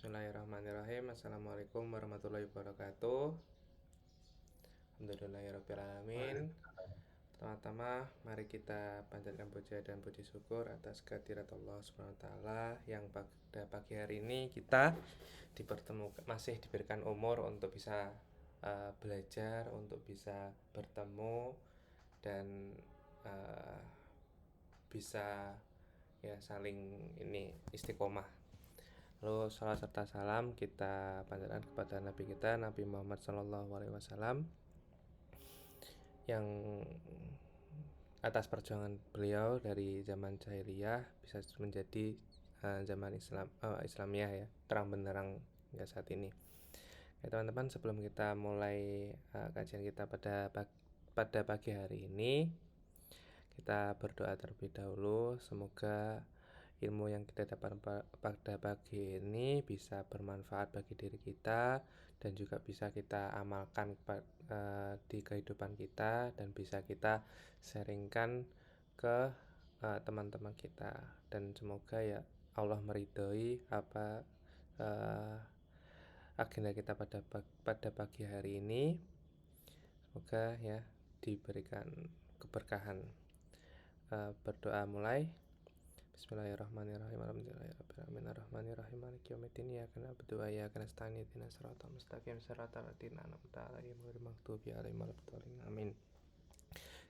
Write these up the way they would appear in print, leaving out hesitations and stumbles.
Bismillahirrahmanirrahim. Assalamualaikum warahmatullahi wabarakatuh. Alhamdulillahirrahmanirrahim. Pertama-tama mari kita panjatkan puja dan puji syukur atas kehadirat Allah SWT yang pada pagi hari ini kita masih diberikan umur untuk bisa belajar, untuk bisa bertemu dan bisa ya saling istiqomah. Lalu salam serta salam kita panjatkan kepada Nabi kita, Nabi Muhammad SAW, yang atas perjuangan beliau dari zaman jahiliyah bisa menjadi zaman Islamiyah ya, terang benderang hingga saat ini. Ya, teman-teman, sebelum kita mulai kajian kita pada pagi hari ini, kita berdoa terlebih dahulu. Semoga ilmu yang kita dapat pada pagi ini bisa bermanfaat bagi diri kita dan juga bisa kita amalkan di kehidupan kita dan bisa kita sharingkan ke teman-teman kita, dan semoga ya Allah meridhoi apa agenda kita pada pagi hari ini. Semoga ya diberikan keberkahan. Berdoa mulai. Bismillahirrahmanirrahim. Alhamdulillahirabbil arrahmanirrahim maliki yaumiddin iyyaka na'budu wa iyyaka nasta'in ihdinas siratal mustaqim siratal ladzina an'amta 'alaihim ghairil maghdubi 'alaihim waladdallin. Amin.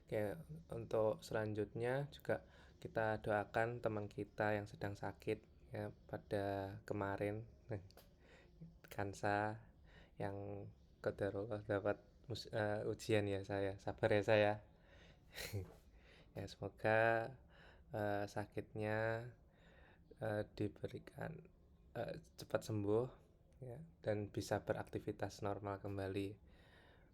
Oke, untuk selanjutnya juga kita doakan teman kita yang sedang sakit ya pada kemarin, Kansa, yang qadarullah dapat ujian ya saya. Sabar ya saya. Ya, semoga sakitnya diberikan cepat sembuh ya, dan bisa beraktivitas normal kembali.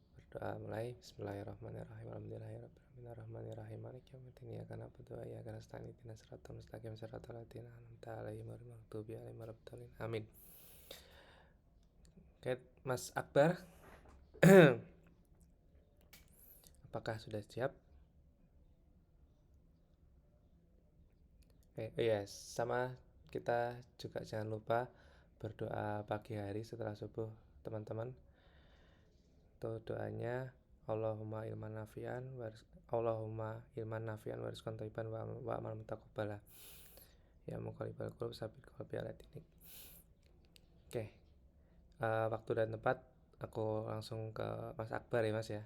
Berdoa mulai. Bismillahirrahmanirrahim. Alhamdulillahirrahmanirrahim maliki yaumiddin iyyaka na'budu wa iyyaka nasta'in ihdinas siratal mustaqim siratal ladzina an'amta 'alaihim ghairil maghdubi 'alaihim waladdallin. Amin. Oke, Mas Akbar. Apakah sudah siap? Iya, sama kita juga jangan lupa berdoa pagi hari setelah subuh, teman-teman. Tuh doanya, Allahumma ilman nafian warizqan thayyiban wa amalan mutaqabbala. Ya muqallibal qulub tsabbit qalbi ala dinik. Oke. Waktu dan tempat aku langsung ke Mas Akbar ya, Mas ya.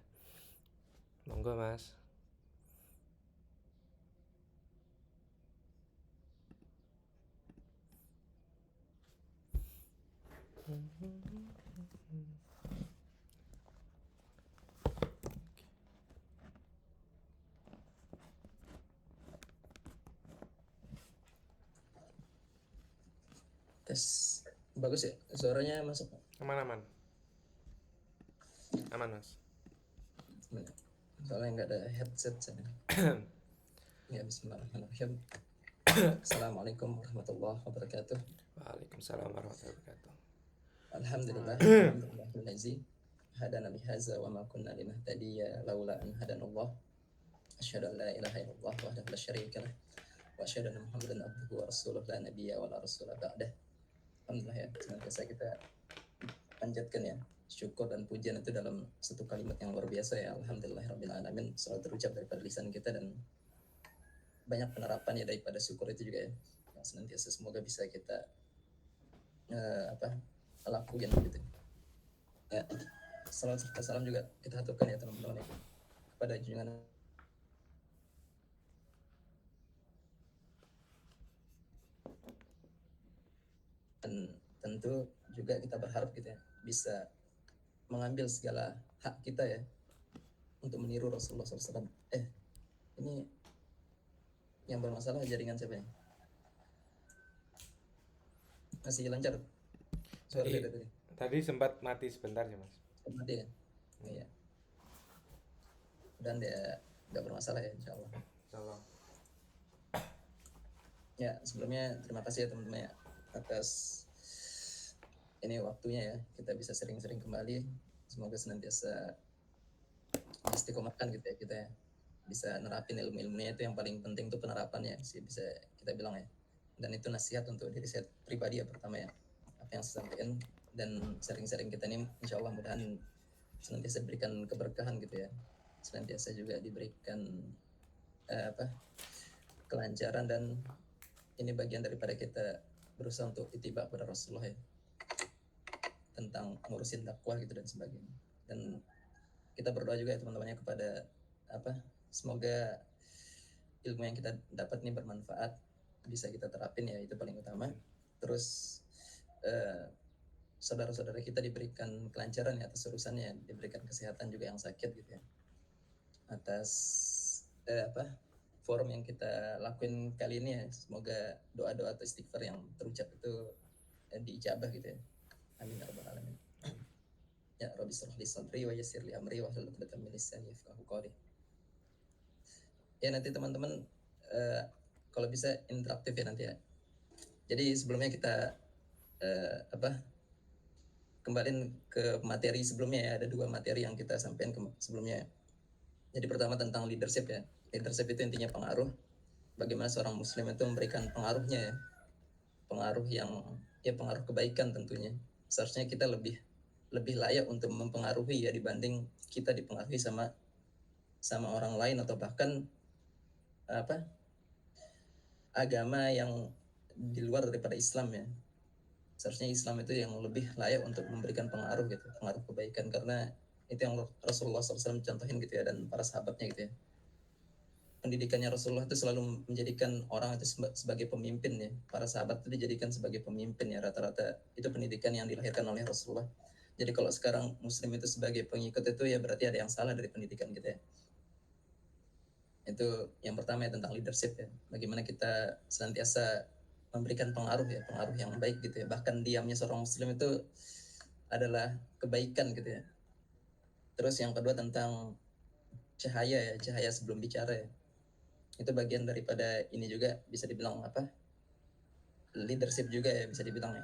Monggo, Mas. Tes bagus ya suaranya masuk. Aman Mas. Soalnya nggak ada headset saya. Ya, bismillahirrahmanirrahim. Assalamualaikum warahmatullahi wabarakatuh. Waalaikumsalam warahmatullahi wabarakatuh. Alhamdulillahillazi hadana bihadza wa ma kunna linahtadiya laula an hadanallah. Asyhadu an la ilaha illallah wahdahu la syarika lah wa asyhadu anna Muhammadan abduhu wa rasuluh la nabiyya wa la rasula ba'dah. Alhamdulillah ya, senantiasa kita panjatkan ya syukur dan pujian itu dalam satu kalimat yang luar biasa ya. Alhamdulillahirabbil alamin selalu terucap daripada lisan kita, dan banyak penerapan ya daripada syukur itu juga ya, yang senantiasa semoga bisa kita lakukan gitu ya. Salam serta salam juga kita haturkan ya teman-teman ya kepada junjungan dan tentu juga kita berharap gitu ya bisa mengambil segala hak kita ya untuk meniru Rasulullah SAW. Ini yang bermasalah jaringan siapa ya? Masih lancar suara saya tadi? Tadi sempat mati sebentar ya, Mas. Mati ya? Iya. Dan dia nggak bermasalah ya, insya Allah. Insyaallah. Ya, sebelumnya terima kasih ya teman-teman ya atas ini waktunya ya, kita bisa sering-sering kembali. Semoga senantiasa istiqomahkan gitu ya, kita ya bisa nerapin ilmu-ilmunya. Itu yang paling penting tuh penerapannya sih, bisa kita bilang ya. Dan itu nasihat untuk diri saya pribadi ya pertama ya. Apa yang saya sampaikan, dan sering-sering kita ini insya Allah mudahan senantiasa diberikan keberkahan gitu ya, senantiasa juga diberikan kelancaran, dan ini bagian daripada kita berusaha untuk ittiba pada Rasulullah ya, tentang ngurusin dakwah gitu dan sebagainya. Dan kita berdoa juga ya teman-temannya kepada semoga ilmu yang kita dapat ini bermanfaat, bisa kita terapin ya, itu paling utama. Terus saudara-saudara kita diberikan kelancaran ya atas urusannya, diberikan kesehatan juga yang sakit gitu ya, atas forum yang kita lakuin kali ini ya. Semoga doa-doa atau istighfar yang terucap itu diijabah gitu ya. Amin ya rabbal alamin. Ya Rabbi shrah li sadri wa yassir li amri wahlul 'uqdatam min lisani yafqahu qawli. Ya nanti teman-teman kalau bisa interaktif ya nanti ya. Jadi sebelumnya kita kembali ke materi sebelumnya ya, ada 2 materi yang kita sampaikan sebelumnya. Jadi pertama tentang leadership ya. Leadership itu intinya pengaruh. Bagaimana seorang muslim itu memberikan pengaruhnya ya. Pengaruh yang ya pengaruh kebaikan tentunya. Seharusnya kita lebih layak untuk mempengaruhi ya dibanding kita dipengaruhi sama orang lain, atau bahkan agama yang di luar daripada Islam ya. Seharusnya Islam itu yang lebih layak untuk memberikan pengaruh gitu, pengaruh kebaikan, karena itu yang Rasulullah SAW contohin gitu ya, dan para sahabatnya gitu ya. Pendidikannya Rasulullah itu selalu menjadikan orang itu sebagai pemimpin ya. Para sahabat itu dijadikan sebagai pemimpin ya, rata-rata itu pendidikan yang dilahirkan oleh Rasulullah. Jadi kalau sekarang muslim itu sebagai pengikut itu ya berarti ada yang salah dari pendidikan kita ya. Itu yang pertama ya, tentang leadership ya. Bagaimana kita senantiasa memberikan pengaruh ya, pengaruh yang baik gitu ya. Bahkan diamnya seorang muslim itu adalah kebaikan gitu ya. Terus yang kedua tentang cahaya ya, cahaya sebelum bicara ya. Itu bagian daripada ini juga, bisa dibilang leadership juga ya, bisa dibilang ya.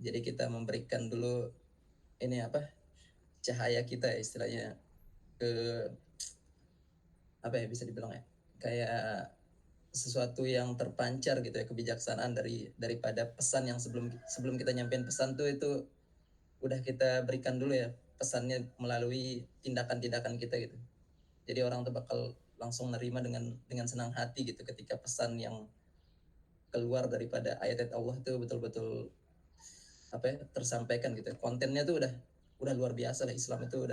Jadi kita memberikan dulu ini cahaya kita ya, istilahnya ke bisa dibilang ya, kayak sesuatu yang terpancar gitu ya, kebijaksanaan daripada pesan yang sebelum kita nyampein pesan tuh, itu udah kita berikan dulu ya pesannya melalui tindakan-tindakan kita gitu. Jadi orang tuh bakal langsung nerima dengan senang hati gitu ketika pesan yang keluar daripada ayat-ayat Allah itu betul-betul tersampaikan gitu. Kontennya tuh udah luar biasa lah. Islam itu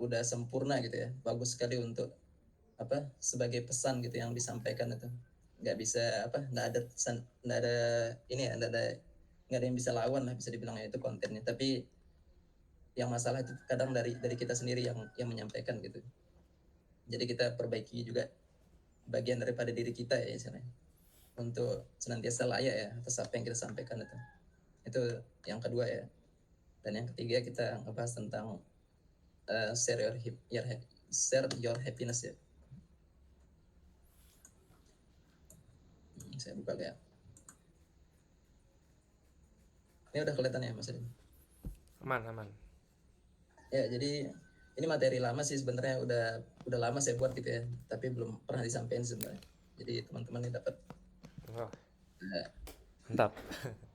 udah sempurna gitu ya, bagus sekali untuk sebagai pesan gitu yang disampaikan itu. Nggak bisa nggak ada ini ya, nggak ada yang bisa lawan lah, bisa dibilang ya, itu kontennya. Tapi yang masalah itu kadang dari kita sendiri yang menyampaikan gitu. Jadi kita perbaiki juga bagian daripada diri kita ya istilahnya, untuk senantiasa layak ya atas apa yang kita sampaikan itu. Itu yang kedua ya. Dan yang ketiga kita ngebahas tentang share your happiness ya. Saya buka ya. Ini udah kelihatan ya Mas Adin? Aman. Ya, jadi ini materi lama sih sebenarnya, udah lama saya buat gitu ya, tapi belum pernah disampaikan sebenarnya. Jadi teman-teman ini dapat mantap.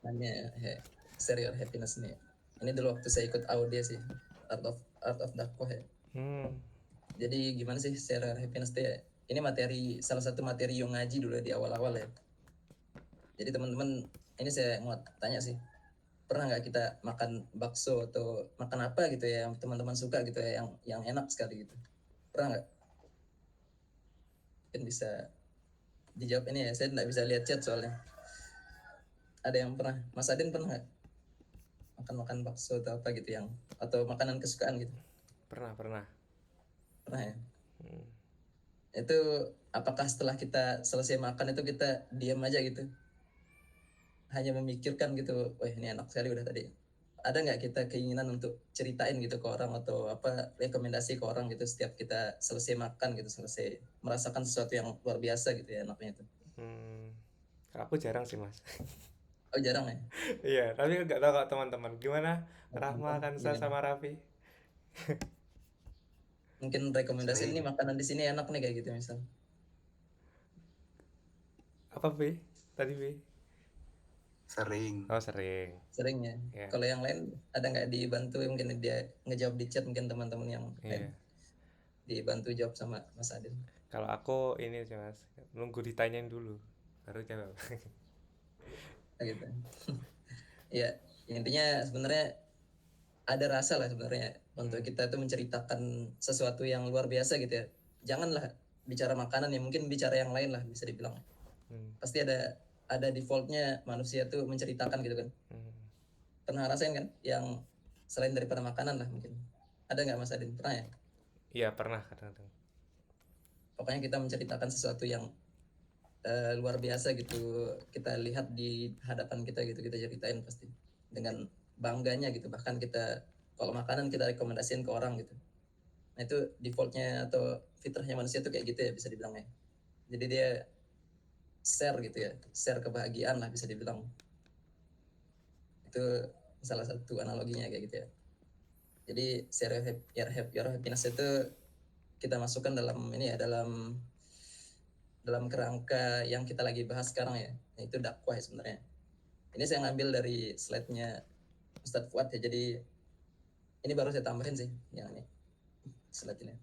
Namanya share your happiness nih. Ini dulu waktu saya ikut audio sih, Art of Dakwah ya. Jadi gimana sih share your happiness tuh ya? Ini salah satu materi yang ngaji dulu di awal-awal ya. Jadi teman-teman, ini saya mau tanya sih, pernah nggak kita makan bakso atau makan apa gitu ya yang teman-teman suka gitu ya, yang enak sekali gitu? Pernah nggak? Mungkin bisa dijawab ini ya, saya nggak bisa lihat chat soalnya. Ada yang pernah? Mas Adin pernah nggak makan bakso atau apa gitu, atau makanan kesukaan gitu? Pernah ya. Itu apakah setelah kita selesai makan itu kita diam aja gitu, hanya memikirkan gitu, wah ini enak sekali udah tadi? Ada nggak kita keinginan untuk ceritain gitu ke orang, atau rekomendasi ke orang gitu setiap kita selesai makan gitu, selesai merasakan sesuatu yang luar biasa gitu ya enaknya itu? Aku jarang sih Mas. Oh jarang ya? Iya, tapi nggak tahu kok teman-teman gimana. Rahma, Kansa, sama Raffi. Mungkin rekomendasi ini makanan di sini enak nih kayak gitu misal. Apa Bi? Tadi Bi? Sering. Oh sering. Sering ya. Ya. Kalau yang lain ada nggak dibantu, mungkin dia ngejawab di chat, mungkin teman-teman yang lain Iya. dibantu jawab sama Mas Adil. Kalau aku ini sih Mas, nunggu ditanyain dulu baru jawab. Gitu. Ya, intinya sebenarnya ada rasa lah sebenarnya untuk kita tuh menceritakan sesuatu yang luar biasa gitu ya. Janganlah bicara makanan ya, mungkin bicara yang lain lah bisa dibilang. Pasti ada defaultnya manusia tuh menceritakan gitu kan. Pernah rasain kan yang selain daripada makanan lah mungkin. Ada nggak Mas Adin? Pernah ya? Iya pernah kadang-kadang. Pokoknya kita menceritakan sesuatu yang luar biasa gitu, kita lihat di hadapan kita gitu, kita ceritain pasti dengan bangganya gitu. Bahkan kita kalau makanan kita rekomendasiin ke orang gitu. Nah itu defaultnya atau fitrahnya manusia tuh kayak gitu ya bisa dibilang ya. Jadi dia share gitu ya, share kebahagiaan lah bisa dibilang. Itu salah satu analoginya kayak gitu ya. Jadi share your happiness itu kita masukkan dalam ini ya, dalam kerangka yang kita lagi bahas sekarang ya, yaitu dakwah ya sebenarnya. Ini saya ngambil dari slide-nya Ustadz Fuad ya, jadi ini baru saya tambahin sih yang ini slide ini.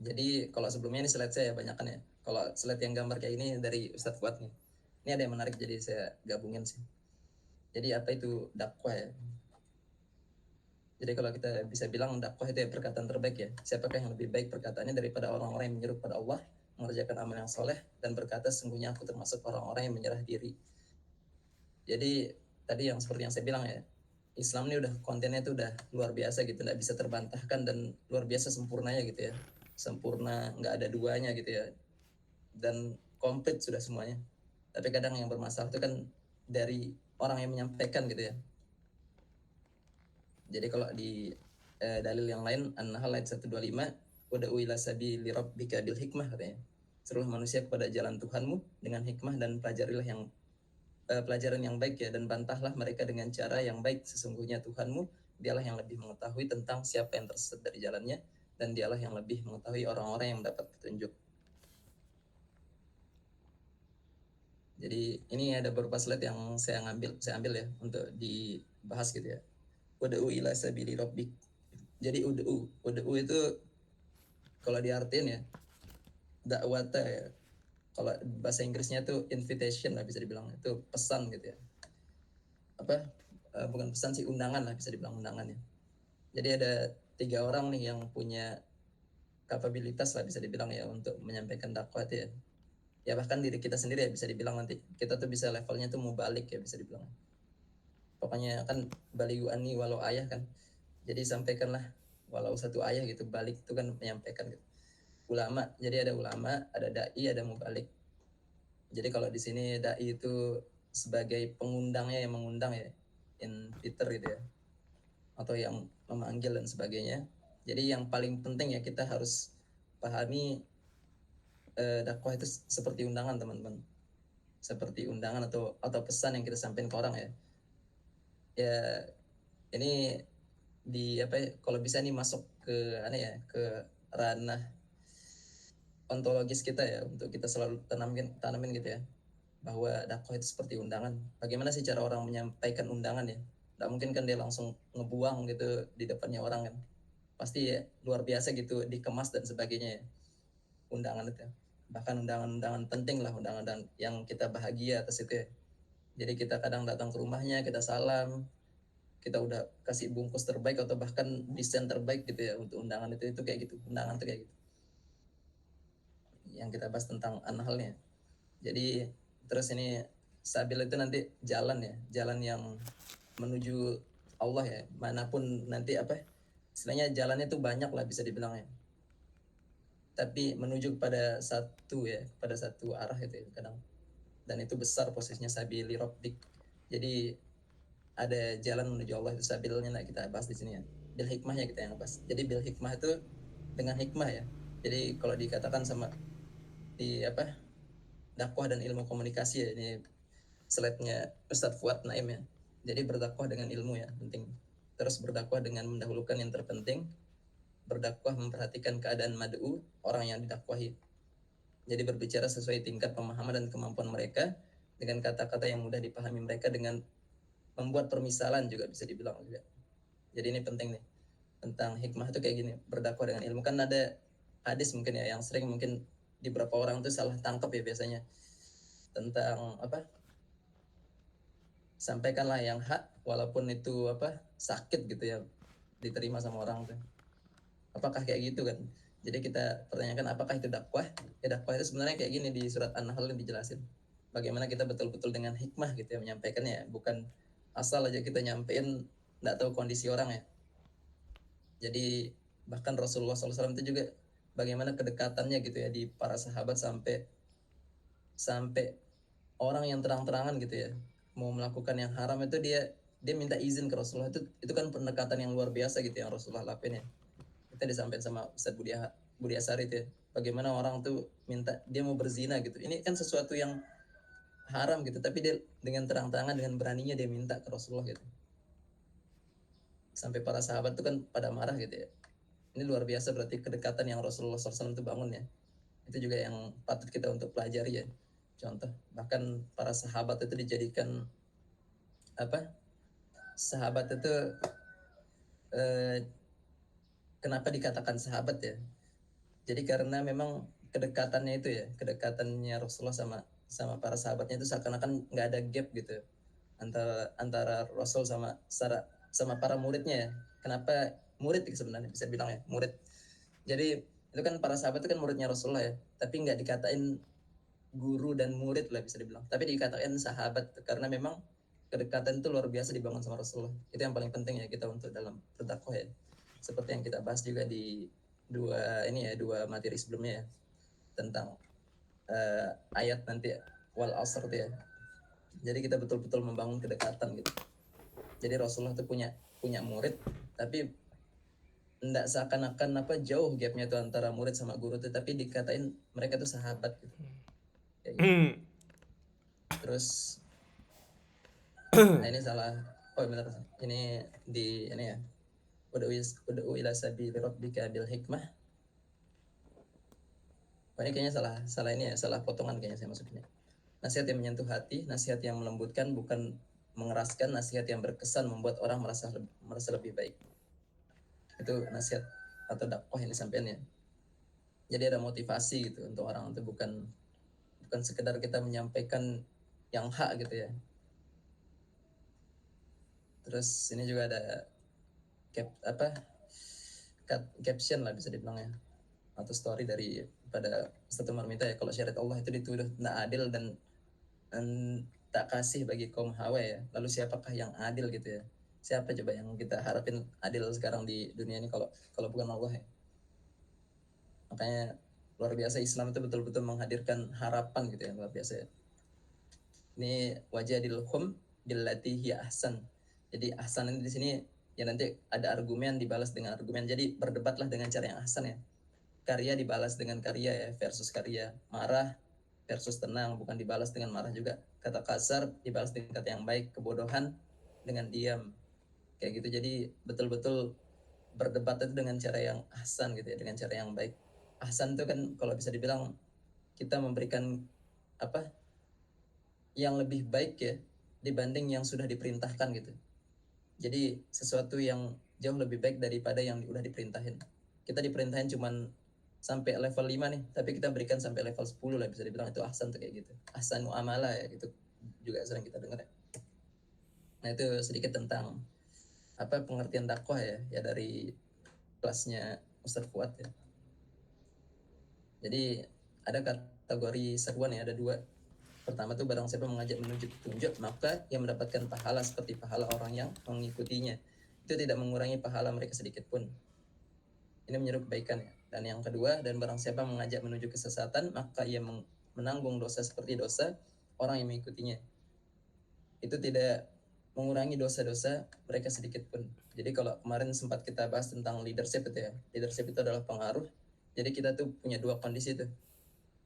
Jadi kalau sebelumnya ini slide saya banyak kan ya, kalau slide yang gambar kayak ini dari Ustadz Fuad nih, ini ada yang menarik jadi saya gabungin sih. Jadi apa itu dakwah ya? Jadi kalau kita bisa bilang dakwah itu ya perkataan terbaik ya. Siapakah yang lebih baik perkataannya daripada orang-orang yang menyeru pada Allah, mengerjakan amal yang soleh, dan berkata sesungguhnya aku termasuk orang-orang yang menyerah diri. Jadi tadi yang seperti yang saya bilang ya, Islam ini udah kontennya itu udah luar biasa gitu, nggak bisa terbantahkan dan luar biasa sempurnanya gitu ya, sempurna nggak ada duanya gitu ya, dan komplit sudah semuanya. Tapi kadang yang bermasalah itu kan dari orang yang menyampaikan gitu ya. Jadi kalau di dalil yang lain An-Nahl ayat 125, wada'u ila sabili rabbika bil hikmah katanya. Seluruh manusia kepada jalan Tuhanmu dengan hikmah dan pelajarilah yang pelajaran yang baik ya, dan bantahlah mereka dengan cara yang baik. Sesungguhnya Tuhanmu dialah yang lebih mengetahui tentang siapa yang tersesat dari jalannya, dan dialah yang lebih mengetahui orang-orang yang mendapat petunjuk. Jadi ini ada beberapa slide yang saya ambil ya untuk dibahas gitu ya. Ud'u ila sabili rabbik. Jadi ud'u itu kalau diartiin ya dakwata ya. Kalau bahasa Inggrisnya itu invitation lah bisa dibilang, itu pesan gitu ya. Apa bukan pesan sih, undangan lah bisa dibilang, undangan ya. Jadi ada 3 orang nih yang punya kapabilitas lah bisa dibilang ya untuk menyampaikan dakwah itu ya. Ya bahkan diri kita sendiri ya bisa dibilang nanti kita tuh bisa levelnya tuh mau balik ya bisa dibilang. Pokoknya kan baligu ani walau ayah kan. Jadi sampaikanlah walau satu ayah gitu, balik itu kan menyampaikan gitu. Ulama, jadi ada ulama, ada dai, ada mubalik. Jadi kalau di sini dai itu sebagai pengundangnya yang mengundang ya, inviter gitu ya, atau yang memanggil dan sebagainya. Jadi yang paling penting ya kita harus pahami dakwah itu seperti undangan teman-teman, seperti undangan atau pesan yang kita sampaikan ke orang ya. Ya ini di apa ya, kalau bisa nih masuk ke ke ranah ontologis kita ya, untuk kita selalu tanamin gitu ya, bahwa dakwah itu seperti undangan. Bagaimana sih cara orang menyampaikan undangan ya? Nggak mungkin kan dia langsung ngebuang gitu di depannya orang kan. Pasti ya luar biasa gitu dikemas dan sebagainya ya, undangan itu. Bahkan undangan-undangan penting lah, undangan yang kita bahagia atas itu ya. Jadi kita kadang datang ke rumahnya, kita salam, kita udah kasih bungkus terbaik atau bahkan desain terbaik gitu ya untuk undangan itu kayak gitu. Undangan itu kayak gitu. Yang kita bahas tentang An-Nahlnya. Jadi terus ini sabil itu nanti jalan ya, jalan yang menuju Allah ya, manapun nanti apa istilahnya jalannya itu banyak lah bisa dibilang ya, tapi menuju pada satu ya, pada satu arah itu ya kadang, dan itu besar posisinya sabili rabbik. Jadi ada jalan menuju Allah itu sabilnya, nah kita bahas di sini ya, bil hikmahnya kita yang bahas. Jadi bil hikmah itu dengan hikmah ya. Jadi kalau dikatakan sama di apa dakwah dan ilmu komunikasi ya, ini slide-nya Ustadz Fuad Naim ya. Jadi berdakwah dengan ilmu ya penting. Terus berdakwah dengan mendahulukan yang terpenting. Berdakwah memperhatikan keadaan mad'u, orang yang didakwahi. Jadi berbicara sesuai tingkat pemahaman dan kemampuan mereka, dengan kata-kata yang mudah dipahami mereka, dengan membuat permisalan juga bisa dibilang juga. Jadi ini penting nih tentang hikmah itu kayak gini, berdakwah dengan ilmu. Kan ada hadis mungkin ya yang sering mungkin di beberapa orang tuh salah tangkap ya biasanya, tentang apa, sampaikanlah yang hak walaupun itu apa sakit gitu ya diterima sama orang tuh. Apakah kayak gitu kan? Jadi kita pertanyakan apakah itu dakwah? Ya dakwah itu sebenarnya kayak gini, di surat An-Nahl yang dijelasin. Bagaimana kita betul-betul dengan hikmah gitu ya menyampaikannya, bukan asal aja kita nyampein nggak tahu kondisi orang ya. Jadi bahkan Rasulullah SAW itu juga bagaimana kedekatannya gitu ya di para sahabat, sampai sampai orang yang terang-terangan gitu ya mau melakukan yang haram itu dia minta izin ke Rasulullah. Itu kan pendekatan yang luar biasa gitu yang Rasulullah lakuin ya. Kita disampaikan sama Ustadz Budi Asari itu ya, bagaimana orang tuh minta dia mau berzina gitu, ini kan sesuatu yang haram gitu, tapi dia dengan terang-terangan dengan beraninya dia minta ke Rasulullah gitu, sampai para sahabat tuh kan pada marah gitu ya. Ini luar biasa berarti kedekatan yang Rasulullah SAW itu bangun ya. Itu juga yang patut kita untuk pelajari ya. Contoh bahkan para sahabat itu dijadikan apa, sahabat itu eh, kenapa dikatakan sahabat ya, jadi karena memang kedekatannya itu ya, kedekatannya Rasulullah sama sama para sahabatnya itu seakan-akan nggak ada gap gitu antara antara Rasul sama sama para muridnya ya. Kenapa murid sebenarnya bisa bilang ya murid. Jadi itu kan para sahabat itu kan muridnya Rasulullah ya, tapi nggak dikatain guru dan murid lah bisa dibilang, tapi dikatakan sahabat karena memang kedekatan itu luar biasa dibangun sama Rasulullah. Itu yang paling penting ya kita untuk dalam berdakwah ya, seperti yang kita bahas juga di dua materi sebelumnya ya, tentang ayat nanti wal asr itu ya. Jadi kita betul-betul membangun kedekatan gitu. Jadi Rasulullah itu punya punya murid, tapi enggak seakan-akan apa jauh gapnya tuh antara murid sama guru tuh, tapi dikatain mereka tuh sahabat gitu. Kayak gitu. Terus nah ini salah, oh benar, ini di ini ya, ud'u ila sabili rabbika bil hikmah. Oh, ini kayaknya salah salah ini ya, salah potongan kayaknya saya masukinnya. Nasihat yang menyentuh hati, nasihat yang melembutkan bukan mengeraskan, nasihat yang berkesan membuat orang merasa lebih baik. Itu nasihat atau dakwah yang disampaikan ya. Jadi ada motivasi gitu untuk orang, itu bukan bukan sekedar kita menyampaikan yang hak gitu ya. Terus ini juga ada caption lah bisa dibilang ya, atau story dari pada Ustaz Umar Mita ya, kalau syariat Allah itu dituduh tidak adil dan tak kasih bagi kaum Hawa ya, lalu siapakah yang adil gitu ya, siapa coba yang kita harapin adil sekarang di dunia ini kalau kalau bukan Allah ya. Makanya luar biasa Islam itu betul-betul menghadirkan harapan gitu ya, luar biasa ya. Ini wajadilhum billati hiya ahsan. Jadi ahsan ini di sini ya nanti ada argumen dibalas dengan argumen. Jadi berdebatlah dengan cara yang ahsan ya. Karya dibalas dengan karya ya, versus karya. Marah versus tenang, bukan dibalas dengan marah juga. Kata kasar dibalas dengan kata yang baik. Kebodohan dengan diam. Kayak gitu. Jadi betul-betul berdebat itu dengan cara yang ahsan gitu ya, dengan cara yang baik. Ahsan itu kan kalau bisa dibilang kita memberikan apa yang lebih baik ya dibanding yang sudah diperintahkan gitu. Jadi sesuatu yang jauh lebih baik daripada yang udah diperintahin. Kita diperintahin cuman sampai level 5 nih, tapi kita berikan sampai level 10 lah, bisa dibilang itu ahsan tuh kayak gitu. Ahsanu amala ya, itu juga sering kita dengar ya. Nah itu sedikit tentang apa pengertian dakwah ya, ya dari kelasnya Ustadz Fuad ya. Jadi ada kategori seruan ya, ada dua. Pertama tuh barang siapa mengajak menuju petunjuk, maka ia mendapatkan pahala seperti pahala orang yang mengikutinya. Itu tidak mengurangi pahala mereka sedikit pun. Ini menyeru kebaikan ya. Dan yang kedua, dan barang siapa mengajak menuju kesesatan, maka ia menanggung dosa seperti dosa orang yang mengikutinya. Itu tidak mengurangi dosa-dosa mereka sedikit pun. Jadi kalau kemarin sempat kita bahas tentang leadership itu ya, leadership itu adalah pengaruh. Jadi kita tuh punya dua kondisi tuh,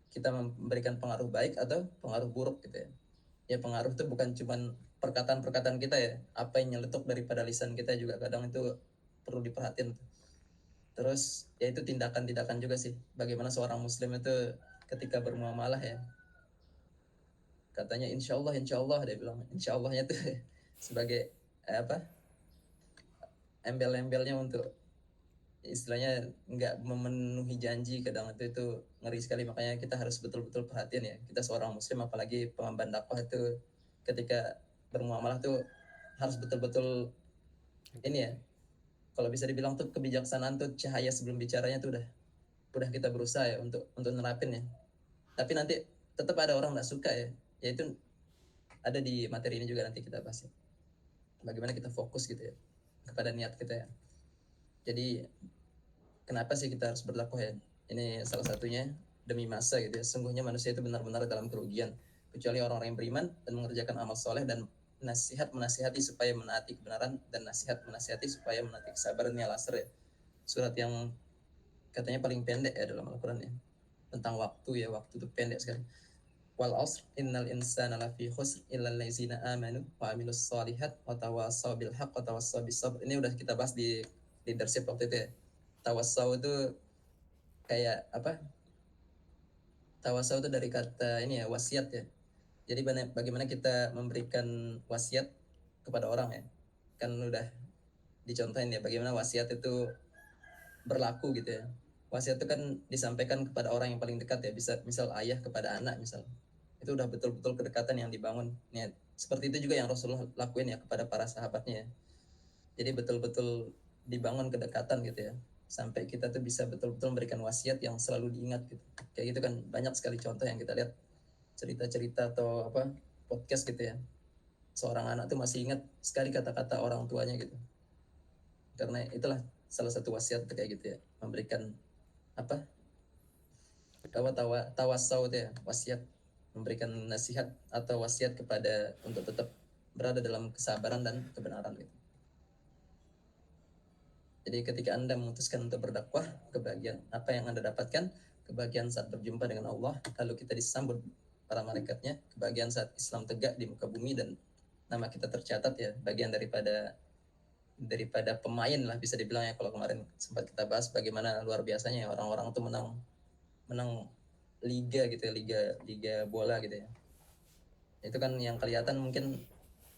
kita memberikan pengaruh baik atau pengaruh buruk gitu ya. Ya pengaruh itu bukan cuman perkataan-perkataan kita ya, apa yang nyeletuk daripada lisan kita juga kadang itu perlu diperhatiin. Terus ya itu tindakan-tindakan juga sih, bagaimana seorang muslim itu ketika bermuamalah ya, katanya insya Allah dia bilang insya Allahnya tuh sebagai apa embel-embelnya untuk istilahnya nggak memenuhi janji. Kadang itu ngeri sekali, makanya kita harus betul-betul perhatian ya, kita seorang muslim apalagi pengemban dakwah itu ketika bermuamalah tuh harus betul-betul ini ya, kalau bisa dibilang tuh kebijaksanaan tuh cahaya sebelum bicaranya tuh udah kita berusaha ya untuk nerapin ya. Tapi nanti tetap ada orang nggak suka ya, yaitu ada di materi ini juga nanti kita bahas ya. Bagaimana kita fokus gitu ya kepada niat kita ya. Jadi kenapa sih kita harus berdakwah ya? Ini salah satunya demi masa gitu ya. Sungguhnya manusia itu benar-benar dalam kerugian kecuali orang-orang yang beriman dan mengerjakan amal soleh dan nasihat menasihati supaya menaati kebenaran dan nasihat menasihati supaya menaati kesabaran. Ini Al-Asr ya. Surat yang katanya paling pendek ya dalam Al-Quran ya. Tentang waktu ya, waktu itu pendek sekali. Wal asr innal insana lafi khusr illal ladzina amanu wa amilus solihat wa tawassaw bil haqq wa tawassaw bis sabr. Ini udah kita bahas di leadership waktu itu ya. Tawassaw itu kayak apa? Tawassaw itu dari kata ini ya, wasiat ya. Jadi bagaimana kita memberikan wasiat kepada orang ya. Kan udah dicontohin ya bagaimana wasiat itu berlaku gitu ya. Wasiat itu kan disampaikan kepada orang yang paling dekat ya, bisa misal ayah kepada anak misal. Itu udah betul-betul kedekatan yang dibangun. Ya, seperti itu juga yang Rasulullah lakuin ya kepada para sahabatnya ya. Jadi betul-betul dibangun kedekatan gitu ya. Sampai kita tuh bisa betul-betul memberikan wasiat yang selalu diingat gitu. Kayak gitu kan banyak sekali contoh yang kita lihat, cerita-cerita atau apa podcast gitu ya. Seorang anak tuh masih ingat sekali kata-kata orang tuanya gitu. Karena itulah salah satu wasiat kayak gitu ya, memberikan apa tawasau itu ya, wasiat, memberikan nasihat atau wasiat kepada untuk tetap berada dalam kesabaran dan kebenaran gitu. Jadi ketika Anda memutuskan untuk berdakwah, kebahagiaan apa yang Anda dapatkan? Kebahagiaan saat berjumpa dengan Allah, lalu kita disambut para malaikatnya, kebahagiaan saat Islam tegak di muka bumi dan nama kita tercatat ya, bagian daripada pemain lah bisa dibilang ya. Kalau kemarin sempat kita bahas bagaimana luar biasanya ya orang-orang tuh menang liga gitu ya, liga bola gitu ya. Itu kan yang kelihatan mungkin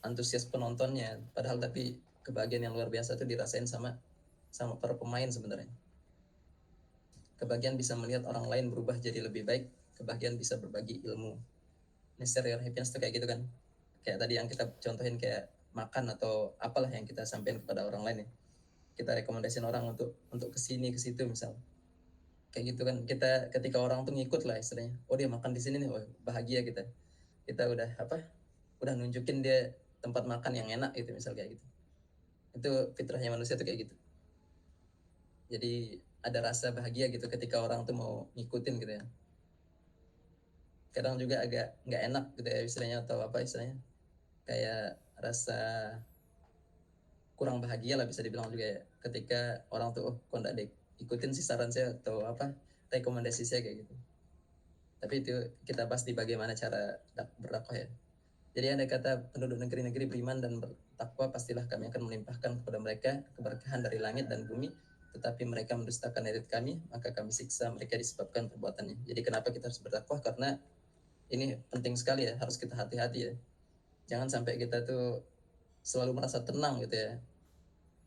antusias penontonnya, padahal tapi kebahagiaan yang luar biasa itu dirasain sama para pemain sebenarnya. Kebahagiaan bisa melihat orang lain berubah jadi lebih baik, kebahagiaan bisa berbagi ilmu. Ini serial happiness tuh kayak gitu kan, kayak tadi yang kita contohin kayak makan atau apalah yang kita sampaikan kepada orang lain ya. Kita rekomendasiin orang untuk kesini ke situ misal, kayak gitu kan. Kita ketika orang tuh ngikut lah istilahnya, oh dia makan di sini nih, oh bahagia kita udah udah nunjukin dia tempat makan yang enak gitu misal, kayak gitu. Itu fitrahnya manusia tuh kayak gitu. Jadi ada rasa bahagia gitu ketika orang tuh mau ngikutin gitu ya. Kadang juga agak nggak enak gitu ya istilahnya, atau apa istilahnya, kayak rasa kurang bahagia lah bisa dibilang juga ya, ketika orang tuh kok nggak ikutin sih saran saya atau apa rekomendasi saya kayak gitu. Tapi itu kita bahas di bagaimana cara berdakwah ya. Jadi ada kata penduduk negeri-negeri beriman dan bertakwa, pastilah kami akan melimpahkan kepada mereka keberkahan dari langit dan bumi. Tetapi mereka mendustakan ayat kami, maka kami siksa mereka disebabkan perbuatannya. Jadi kenapa kita harus berdakwah? Karena ini penting sekali ya, harus kita hati-hati ya. Jangan sampai kita tuh selalu merasa tenang gitu ya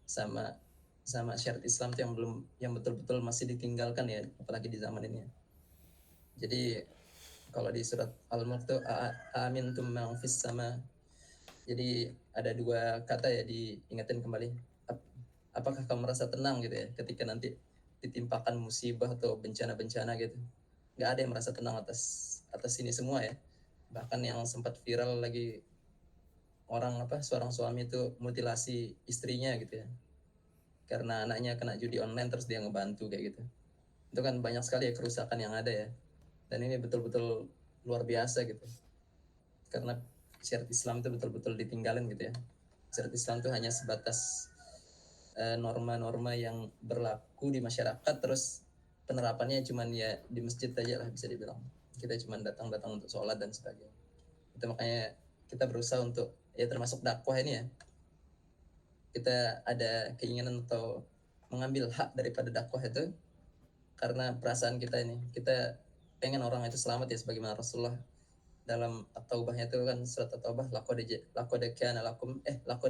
sama syariat Islam tuh yang betul-betul masih ditinggalkan ya, apalagi di zaman ini ya. Jadi kalau di surat Al-Mulk tuh amin tum fis sama. Jadi ada dua kata ya, diingetin kembali. Apakah kamu merasa tenang gitu ya ketika nanti ditimpakan musibah atau bencana-bencana gitu? Nggak ada yang merasa tenang atas ini semua ya. Bahkan yang sempat viral lagi, seorang suami itu mutilasi istrinya gitu ya, karena anaknya kena judi online terus dia ngebantu kayak gitu. Itu kan banyak sekali ya kerusakan yang ada ya. Dan ini betul-betul luar biasa gitu. Karena syariat Islam itu betul-betul ditinggalin gitu ya. Syariat Islam itu hanya sebatas norma-norma yang berlaku di masyarakat, terus penerapannya cuman ya di masjid aja lah bisa dibilang. Kita cuman datang-datang untuk sholat dan sebagainya. Itu makanya kita berusaha untuk ya termasuk dakwah ini ya. Kita ada keinginan atau mengambil hak daripada dakwah itu karena perasaan kita ini. Kita pengen orang itu selamat ya, sebagaimana Rasulullah dalam At-Taubahnya itu kan surat At-Taubah, laqad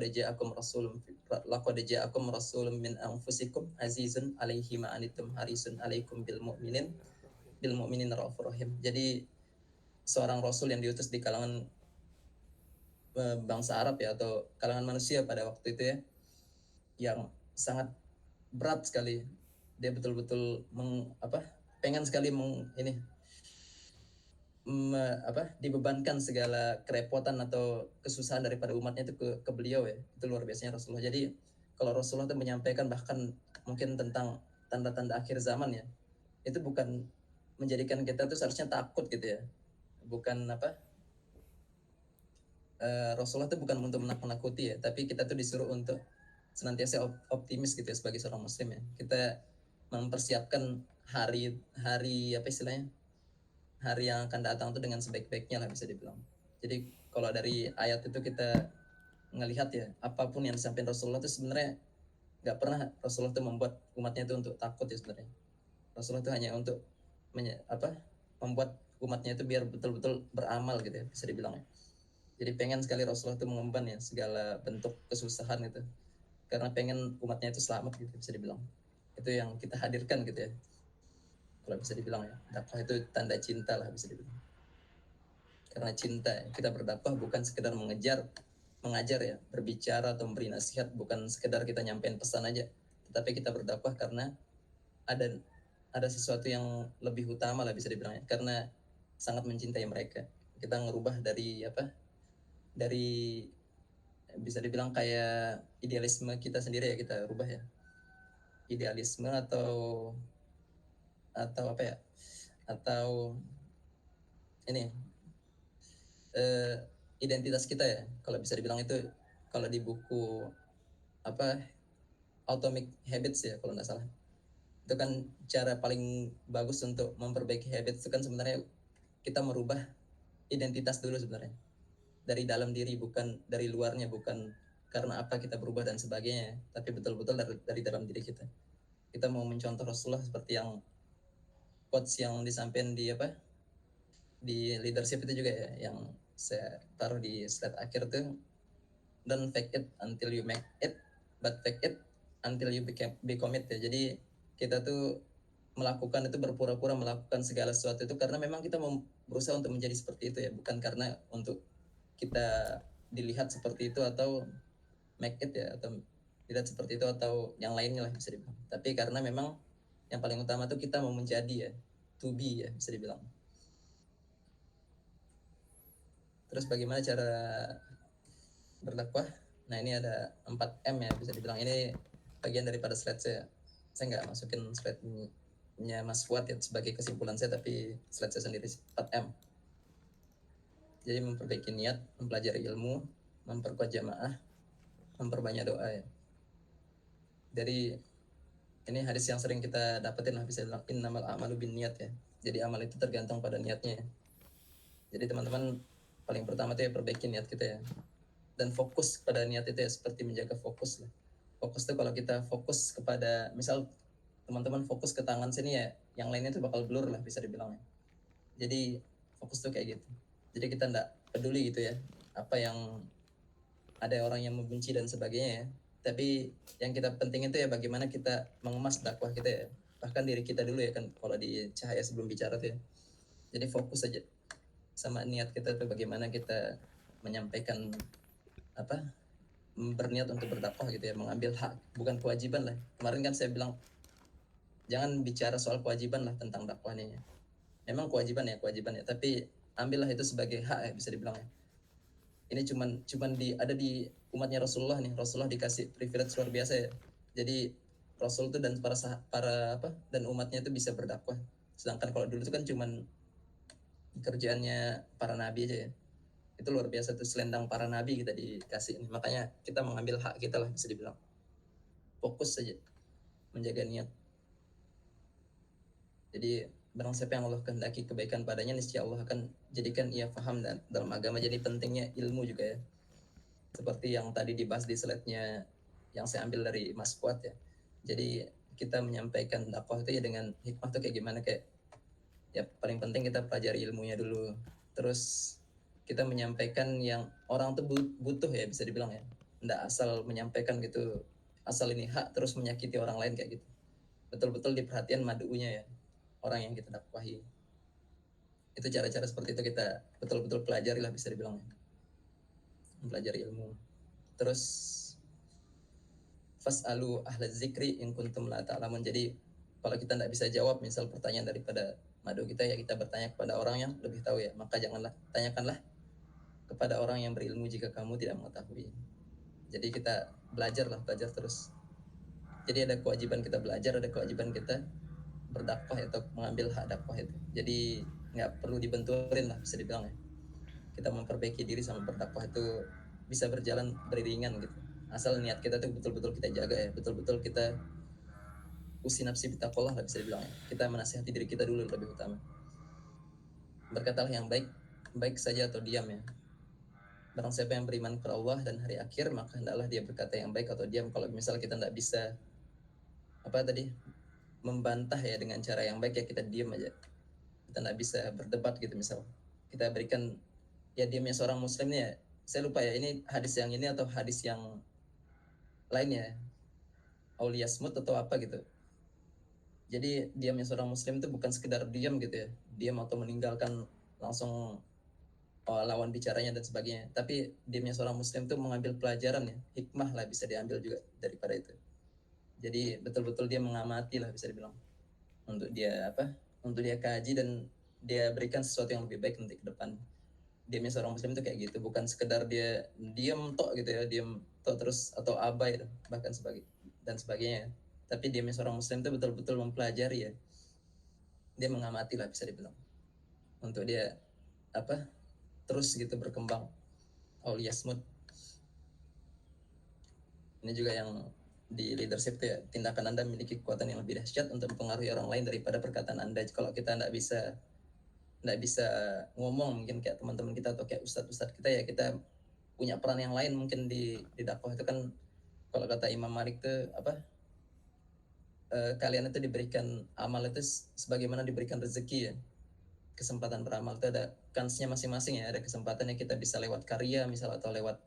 ja'akum rasulun min anfusikum azizun alaihi ma anittum harisun alaikum bil mu'minin raufur rahim. Jadi seorang rasul yang diutus di kalangan bangsa Arab ya, atau kalangan manusia pada waktu itu ya, yang sangat berat sekali. Dia betul-betul pengen sekali dibebankan segala kerepotan atau kesusahan daripada umatnya itu ke beliau ya. Itu luar biasanya Rasulullah. Jadi kalau Rasulullah itu menyampaikan bahkan mungkin tentang tanda-tanda akhir zaman ya, itu bukan menjadikan kita tuh seharusnya takut gitu ya. Bukan Rasulullah itu bukan untuk menakut-nakuti ya, tapi kita tuh disuruh untuk senantiasa optimis gitu ya sebagai seorang muslim ya. Kita mempersiapkan hari apa istilahnya, hari yang akan datang itu dengan sebaik-baiknya lah bisa dibilang. Jadi kalau dari ayat itu kita ngelihat ya, apapun yang disampaikan Rasulullah itu sebenarnya nggak pernah Rasulullah itu membuat umatnya itu untuk takut ya sebenarnya. Rasulullah itu hanya untuk membuat umatnya itu biar betul-betul beramal gitu ya bisa dibilang ya. Jadi pengen sekali Rasulullah itu mengemban ya segala bentuk kesusahan itu, karena pengen umatnya itu selamat gitu bisa dibilang. Itu yang kita hadirkan gitu ya, kalau bisa dibilang ya. Dakwah itu tanda cinta lah bisa dibilang. Karena cinta kita berdakwah bukan sekedar mengajar ya, berbicara atau memberi nasihat, bukan sekedar kita nyampein pesan aja, tetapi kita berdakwah karena ada sesuatu yang lebih utama lah bisa dibilang ya, karena sangat mencintai mereka. Kita ngerubah dari bisa dibilang kayak idealisme kita sendiri ya, kita rubah ya, idealisme atau ini identitas kita ya, kalau bisa dibilang itu. Kalau di buku Atomic Habits ya kalau nggak salah, itu kan cara paling bagus untuk memperbaiki habits itu kan sebenarnya kita merubah identitas dulu sebenarnya, dari dalam diri, bukan dari luarnya, bukan karena apa kita berubah dan sebagainya, tapi betul-betul dari dalam diri kita. Kita mau mencontoh Rasulullah seperti yang quotes yang disampaikan di leadership itu juga ya, yang saya taruh di slide akhir tuh, don't fake it until you make it, but fake it until you become it ya. Jadi kita tuh melakukan itu, berpura-pura melakukan segala sesuatu itu karena memang kita mau berusaha untuk menjadi seperti itu ya, bukan karena untuk kita dilihat seperti itu atau make it ya, atau dilihat seperti itu atau yang lainnya lah bisa dibilang. Tapi karena memang yang paling utama tuh kita mau menjadi ya, to be ya bisa dibilang. Terus bagaimana cara berdakwah? Nah ini ada 4M ya bisa dibilang. Ini bagian daripada slide saya. Saya nggak masukin slide-nya Mas Fuad ya sebagai kesimpulan saya, tapi slide saya sendiri 4M. Jadi memperbaiki niat, mempelajari ilmu, memperkuat jamaah, memperbanyak doa ya. Dari ini hadis yang sering kita dapetin lah bisa dibilang, innamal a'malu binniyat ya. Jadi amal itu tergantung pada niatnya ya. Jadi teman-teman paling pertama tuh ya perbaiki niat kita ya, dan fokus pada niat itu ya, seperti menjaga fokus lah. Fokus tuh kalau kita fokus kepada, misal teman-teman fokus ke tangan sini ya, yang lainnya tuh bakal blur lah bisa dibilang ya. Jadi fokus tuh kayak gitu. Jadi kita nggak peduli gitu ya apa yang ada orang yang membenci dan sebagainya ya, tapi yang kita penting itu ya bagaimana kita mengemas dakwah kita ya, bahkan diri kita dulu ya kan kalau di Cahaya sebelum bicara tuh ya. Jadi fokus aja sama niat kita tuh, bagaimana kita menyampaikan berniat untuk berdakwah gitu ya, mengambil hak bukan kewajiban lah. Kemarin kan saya bilang jangan bicara soal kewajiban lah tentang dakwah ini ya. Memang kewajiban ya, tapi ambillah itu sebagai hak ya bisa dibilang ya. Ini cuman ada di umatnya Rasulullah nih. Rasulullah dikasih privilege luar biasa ya. Jadi Rasul itu dan dan umatnya itu bisa berdakwah. Sedangkan kalau dulu itu kan cuman kerjaannya para nabi aja ya. Itu luar biasa tuh, selendang para nabi kita dikasih. Makanya kita mengambil hak kita lah bisa dibilang. Fokus saja menjaga niat. Jadi barang siapa yang Allah kehendaki kebaikan padanya, niscaya Allah akan jadikan ia faham dan dalam agama. Jadi pentingnya ilmu juga ya, seperti yang tadi dibahas di slide-nya yang saya ambil dari Mas Fuad ya. Jadi kita menyampaikan dakwah itu ya dengan hikmah tuh kayak gimana, kayak ya paling penting kita pelajari ilmunya dulu, terus kita menyampaikan yang orang tuh butuh ya, bisa dibilang ya, nggak asal menyampaikan gitu, asal ini hak terus menyakiti orang lain kayak gitu. Betul-betul diperhatian madu'unya ya, orang yang kita dakwahi. Itu cara-cara seperti itu kita betul-betul pelajari lah, bisa dibilang ya, mempelajari ilmu. Terus fas'alu ahla zikri in kuntum la ta'lamun. Jadi kalau kita tidak bisa jawab misal pertanyaan daripada madu kita, ya kita bertanya kepada orang yang lebih tahu ya, maka janganlah tanyakanlah kepada orang yang berilmu jika kamu tidak mengetahui. Jadi kita belajar terus. Jadi ada kewajiban kita belajar, ada kewajiban kita berdakwah atau mengambil hak dakwah itu. Jadi nggak perlu dibenturin lah, bisa dibilang ya. Kita memperbaiki diri sama berdakwah itu bisa berjalan beriringan gitu. Asal niat kita tuh betul-betul kita jaga ya, betul-betul kita usi nafsi bitaqollah lah, bisa dibilang ya. Kita menasihati diri kita dulu lebih utama. Berkatalah yang baik, baik saja atau diam ya. Barang siapa yang beriman kepada Allah dan hari akhir, maka hendaklah dia berkata yang baik atau diam. Kalau misal kita tidak bisa membantah ya dengan cara yang baik, ya kita diam aja. Kita tidak bisa berdebat gitu misal. Kita berikan ya diamnya seorang muslim nih ya. Saya lupa ya, ini hadis yang ini atau hadis yang lainnya. Aulia smut atau apa gitu. Jadi diamnya seorang muslim itu bukan sekedar diam gitu ya. Diam atau meninggalkan langsung lawan bicaranya dan sebagainya. Tapi diamnya seorang muslim itu mengambil pelajaran ya. Hikmah lah bisa diambil juga daripada itu. Jadi betul-betul dia mengamati lah, bisa dibilang. Untuk dia untuk dia kaji dan dia berikan sesuatu yang lebih baik nanti ke depan. Diamnya seorang muslim itu kayak gitu, bukan sekedar dia diam tok gitu ya, diam tok terus atau abai bahkan dan sebagainya. Tapi diamnya seorang muslim itu betul-betul mempelajari ya. Dia mengamati lah, bisa dibilang. Untuk dia terus gitu berkembang. Auliyasmud. Ini juga yang di leadership tuh ya, tindakan Anda memiliki kekuatan yang lebih dahsyat untuk mempengaruhi orang lain daripada perkataan Anda. Kalau kita nggak bisa ngomong mungkin kayak teman-teman kita atau kayak ustadz-ustadz kita, ya kita punya peran yang lain mungkin di dakwah itu kan. Kalau kata Imam Malik tuh kalian itu diberikan amal itu sebagaimana diberikan rezeki ya. Kesempatan beramal itu ada kansnya masing-masing ya, ada kesempatannya kita bisa lewat karya misal atau lewat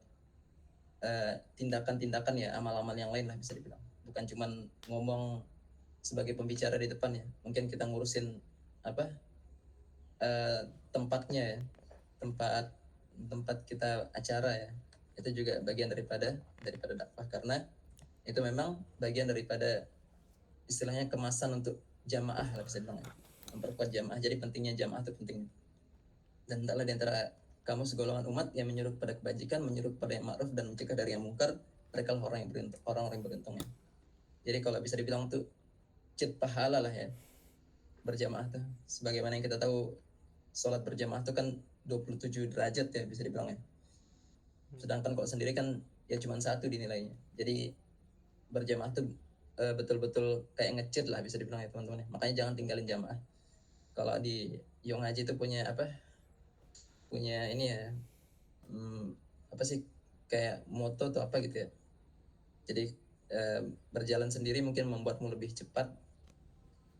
tindakan-tindakan ya, amal-amal yang lain lah, bisa dibilang. Bukan cuman ngomong sebagai pembicara di depan ya, mungkin kita ngurusin tempatnya ya, tempat kita acara ya, itu juga bagian daripada dakwah, karena itu memang bagian daripada istilahnya kemasan untuk jamaah lah, bisa dibilang ya. Memperkuat jamaah. Jadi pentingnya jamaah itu penting. Dan hendaklah di antara kamu segolongan umat yang menyuruh kepada kebajikan, menyuruh kepada yang ma'ruf dan mencegah dari yang mungkar, mereka lah orang yang beruntung ya. Jadi kalau bisa dibilang tuh cit pahala lah ya berjamaah tuh. Sebagaimana yang kita tahu sholat berjamaah tuh kan 27 derajat ya, bisa dibilang ya. Sedangkan kalau sendiri kan ya cuma 1 dinilainya. Jadi berjamaah tuh betul-betul kayak ngecit lah, bisa dibilang ya teman-teman ya. Makanya jangan tinggalin jamaah. Kalau di Yong Haji itu punya ini ya, kayak moto atau apa gitu ya. Jadi berjalan sendiri mungkin membuatmu lebih cepat,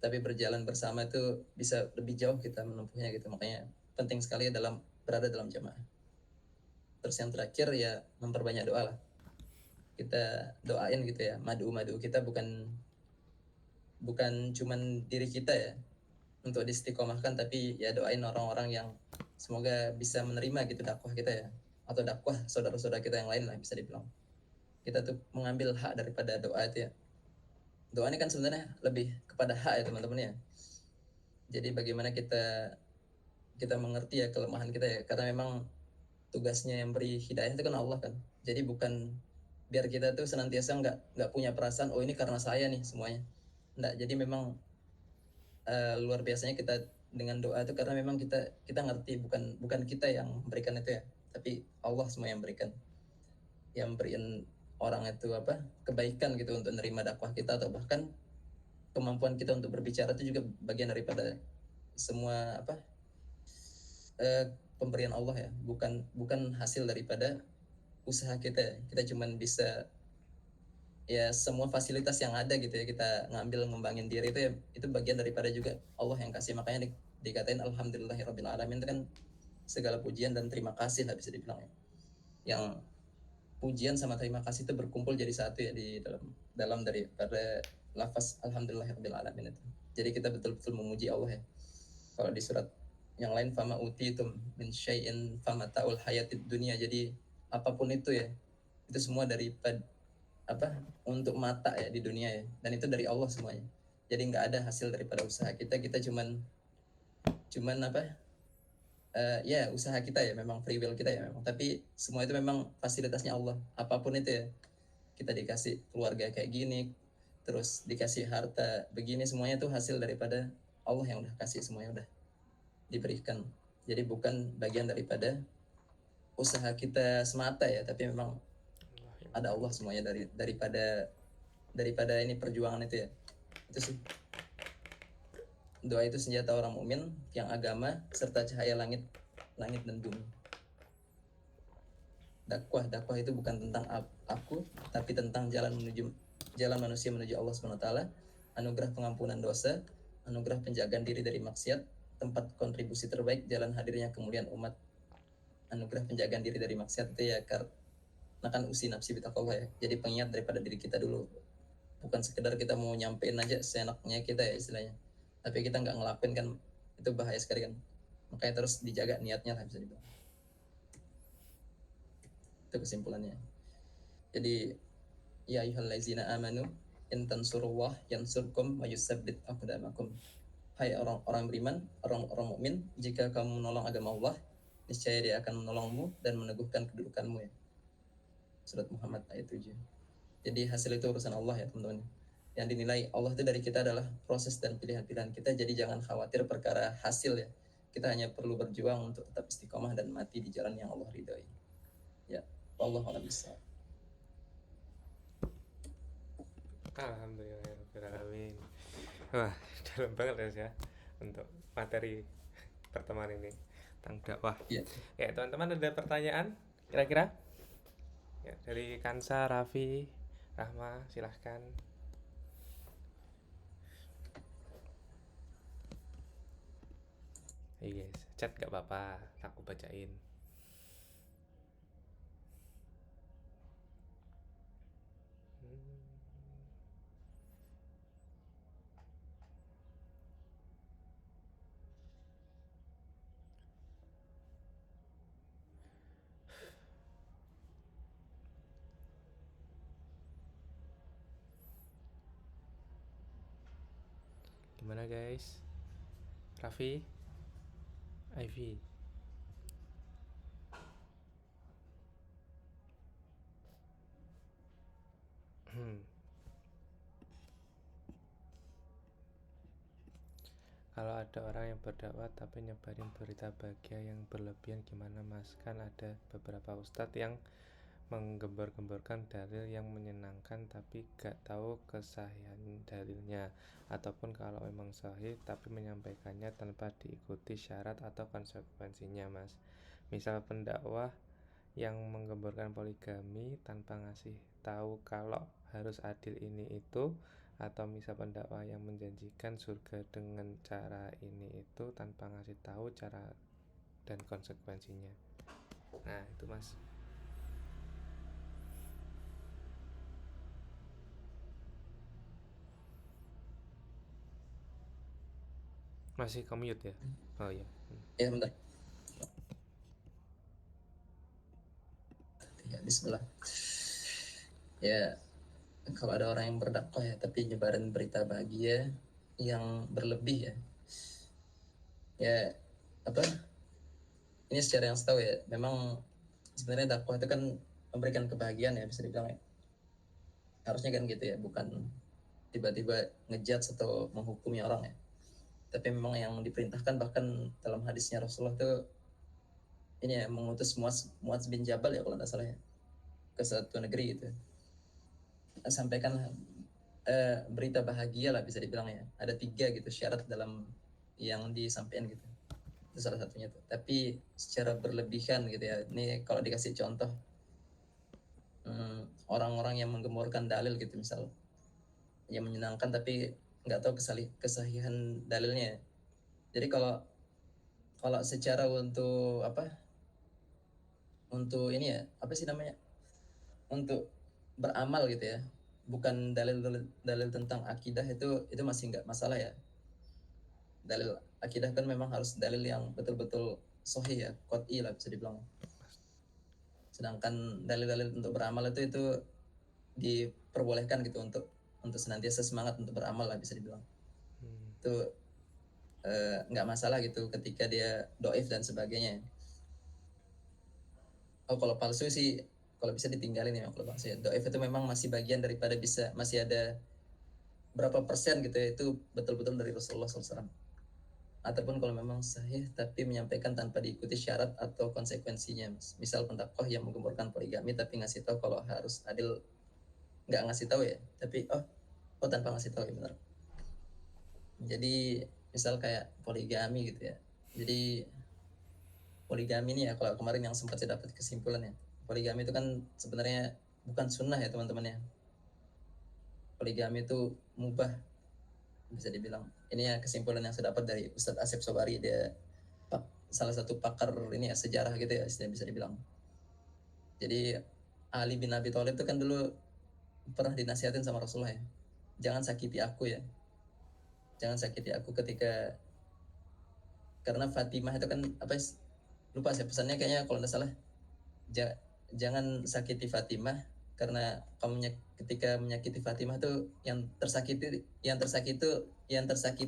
tapi berjalan bersama itu bisa lebih jauh kita menempuhnya gitu. Makanya penting sekali berada dalam jamaah. Terus yang terakhir ya memperbanyak doa lah. Kita doain gitu ya, madu kita bukan cuman diri kita ya untuk diistiqomahkan, tapi ya doain orang-orang yang semoga bisa menerima gitu dakwah kita ya, atau dakwah saudara-saudara kita yang lain lah, bisa dibilang. Kita tuh mengambil hak daripada doa itu ya. Doa ini kan sebenarnya lebih kepada hak ya teman-teman ya. Jadi bagaimana kita mengerti ya kelemahan kita ya, karena memang tugasnya yang beri hidayah itu kan Allah kan. Jadi bukan biar kita tuh senantiasa nggak punya perasaan oh ini karena saya nih semuanya. Nggak, jadi memang luar biasanya kita dengan doa itu karena memang kita ngerti bukan kita yang memberikan itu ya, tapi Allah semua yang berikan, yang berikan orang itu kebaikan gitu untuk menerima dakwah kita, atau bahkan kemampuan kita untuk berbicara itu juga bagian daripada semua pemberian Allah ya, bukan hasil daripada usaha kita. Kita cuman bisa ya semua fasilitas yang ada gitu ya kita ngambil ngembangin diri itu bagian daripada juga Allah yang kasih. Makanya dikatain alhamdulillahirabbil alamin itu kan segala pujian dan terima kasih lah bisa dibilang ya. Yang pujian sama terima kasih itu berkumpul jadi satu ya di dalam daripada lafaz alhamdulillahirabbil alamin itu. Jadi kita betul-betul memuji Allah ya. Kalau di surat yang lain fama utitum min syai'in famataul hayatid dunia, jadi apapun itu ya, itu semua daripada apa untuk mata ya di dunia ya, dan itu dari Allah semuanya. Jadi nggak ada hasil daripada usaha kita, kita cuman apa ya usaha kita ya, memang free will kita ya memang, tapi semua itu memang fasilitasnya Allah. Apapun itu ya, kita dikasih keluarga kayak gini, terus dikasih harta begini, semuanya tuh hasil daripada Allah yang udah kasih, semuanya udah diberikan. Jadi bukan bagian daripada usaha kita semata ya, tapi memang ada Allah semuanya, daripada ini perjuangan itu ya. Itu sih. Doa itu senjata orang mukmin yang agama serta cahaya langit dan bumi. Dakwah itu bukan tentang aku, tapi tentang jalan manusia menuju Allah SWT, anugerah pengampunan dosa, anugerah penjagaan diri dari maksiat, tempat kontribusi terbaik, jalan hadirnya kemuliaan umat. Anugerah penjagaan diri dari maksiat itu ya karena kan usi nafsi bitaqallah ya. Jadi pengingat daripada diri kita dulu. Bukan sekedar kita mau nyampein aja seenaknya kita ya istilahnya. Tapi kita nggak ngelakuin kan, itu bahaya sekali kan. Makanya terus dijaga niatnya lah bisa dibilang. Itu kesimpulannya. Jadi ya ayyuhallazina amanu in tansurullah yansurkum wa yusabbit aqdamakum. Hai orang-orang beriman, orang-orang mukmin, jika kamu menolong agama Allah, niscaya Dia akan menolongmu dan meneguhkan kedudukanmu ya. Surat Muhammad ayat 7. Jadi hasil itu urusan Allah ya teman-teman. Yang dinilai Allah itu dari kita adalah proses dan pilihan-pilihan kita. Jadi jangan khawatir perkara hasil ya. Kita hanya perlu berjuang untuk tetap istiqomah dan mati di jalan yang Allah ridhoi. Ya, wallahu a'lam bishawab. Alhamdulillahirrahmanirrahim. Wah, dalam banget ya untuk materi pertemuan ini tentang dakwah. Ya. Ya, teman-teman ada pertanyaan kira-kira? Ya, dari Kansa, Raffi, Rahma, silahkan. Iya guys, chat gak apa-apa, aku bacain. Gimana guys? Raffi, Ivy. Kalau ada orang yang berdakwah tapi nyebarin berita bahagia yang berlebihan gimana mas? Kan ada beberapa ustadz yang menggembor-gemborkan dalil yang menyenangkan tapi gak tahu kesahihan dalilnya, ataupun kalau memang sahih tapi menyampaikannya tanpa diikuti syarat atau konsekuensinya mas. Misal pendakwah yang menggemborkan poligami tanpa ngasih tahu kalau harus adil ini itu, atau misal pendakwah yang menjanjikan surga dengan cara ini itu tanpa ngasih tahu cara dan konsekuensinya. Nah itu mas. Masih commute ya? Oh iya. Ya bentar. Ya bismillah. Ya, kalau ada orang yang berdakwah ya tapi nyebarin berita bahagia yang berlebih ya, ya apa, ini secara yang setahu ya, memang sebenarnya dakwah itu kan memberikan kebahagiaan ya bisa dibilang ya, harusnya kan gitu ya, bukan tiba-tiba ngejudge atau menghukumi orang ya. Tapi memang yang diperintahkan, bahkan dalam hadisnya Rasulullah tuh ini ya, mengutus Muaz bin Jabal ya kalau nggak salah ya, ke suatu negeri gitu, sampaikan berita bahagia lah bisa dibilang ya. Ada 3 gitu syarat dalam yang disampaikan gitu, itu salah satunya tuh. Tapi secara berlebihan gitu ya, ini kalau dikasih contoh orang-orang yang menggemborkan dalil gitu misal, yang menyenangkan tapi nggak tahu kesahihan dalilnya. Jadi kalau Kalau secara untuk apa, untuk ini ya, apa sih namanya, untuk beramal gitu ya, bukan dalil tentang akidah, itu masih nggak masalah ya. Dalil akidah kan memang harus dalil yang betul-betul sahih ya, qot'i lah bisa dibilang. Sedangkan dalil-dalil untuk beramal itu diperbolehkan gitu, untuk senantiasa semangat untuk beramal lah bisa dibilang. Itu nggak masalah gitu ketika dia doif dan sebagainya. Oh, kalau palsu sih, kalau bisa ditinggalin ya. Kalau palsu ya, doif itu memang masih bagian daripada, bisa masih ada berapa persen gitu ya, itu betul-betul dari Rasulullah SAW. Ataupun kalau memang sahih tapi menyampaikan tanpa diikuti syarat atau konsekuensinya, misal pendakwah yang menggemburkan poligami tapi ngasih tahu kalau harus adil, nggak ngasih tahu ya, tapi oh tanpa ngasih tahu ya, benar. Jadi misal kayak poligami gitu ya, jadi poligami ini ya, kalau kemarin yang sempat saya dapat kesimpulannya, poligami itu kan sebenarnya bukan sunnah ya teman-teman ya. Poligami itu mubah bisa dibilang. Ini ya kesimpulan yang saya dapat dari Ustadz Asep Sobari, dia salah satu pakar ini ya, sejarah gitu ya bisa dibilang. Jadi Ali bin Abi Thalib itu kan dulu pernah dinasihatin sama Rasulullah ya, jangan sakiti aku ya, jangan sakiti aku ketika, karena Fatimah itu kan apa, lupa saya pesannya kayaknya kalau tidak salah, jangan sakiti Fatimah, karena kamu ketika menyakiti Fatimah itu yang tersakiti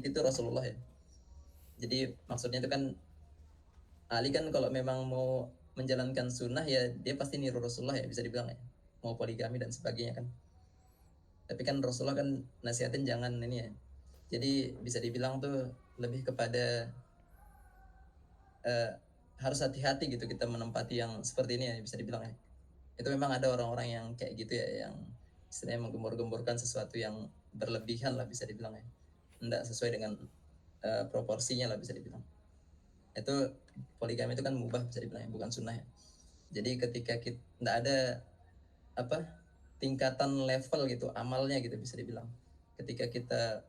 itu Rasulullah ya. Jadi maksudnya itu kan, Ali kan kalau memang mau menjalankan sunnah ya dia pasti niru Rasulullah ya bisa dibilang ya, mau poligami dan sebagainya kan. Tapi kan Rasulullah kan nasihatin jangan ini ya. Jadi bisa dibilang tuh lebih kepada uh, harus hati-hati gitu kita menempati yang seperti ini ya bisa dibilang ya. Itu memang ada orang-orang yang kayak gitu ya, yang istilahnya menggembur-gemburkan sesuatu yang berlebihan lah bisa dibilang ya, tidak sesuai dengan proporsinya lah bisa dibilang. Itu poligami itu kan mubah bisa dibilang ya, bukan sunnah ya. Jadi ketika kita tidak ada apa tingkatan level gitu amalnya gitu bisa dibilang, ketika kita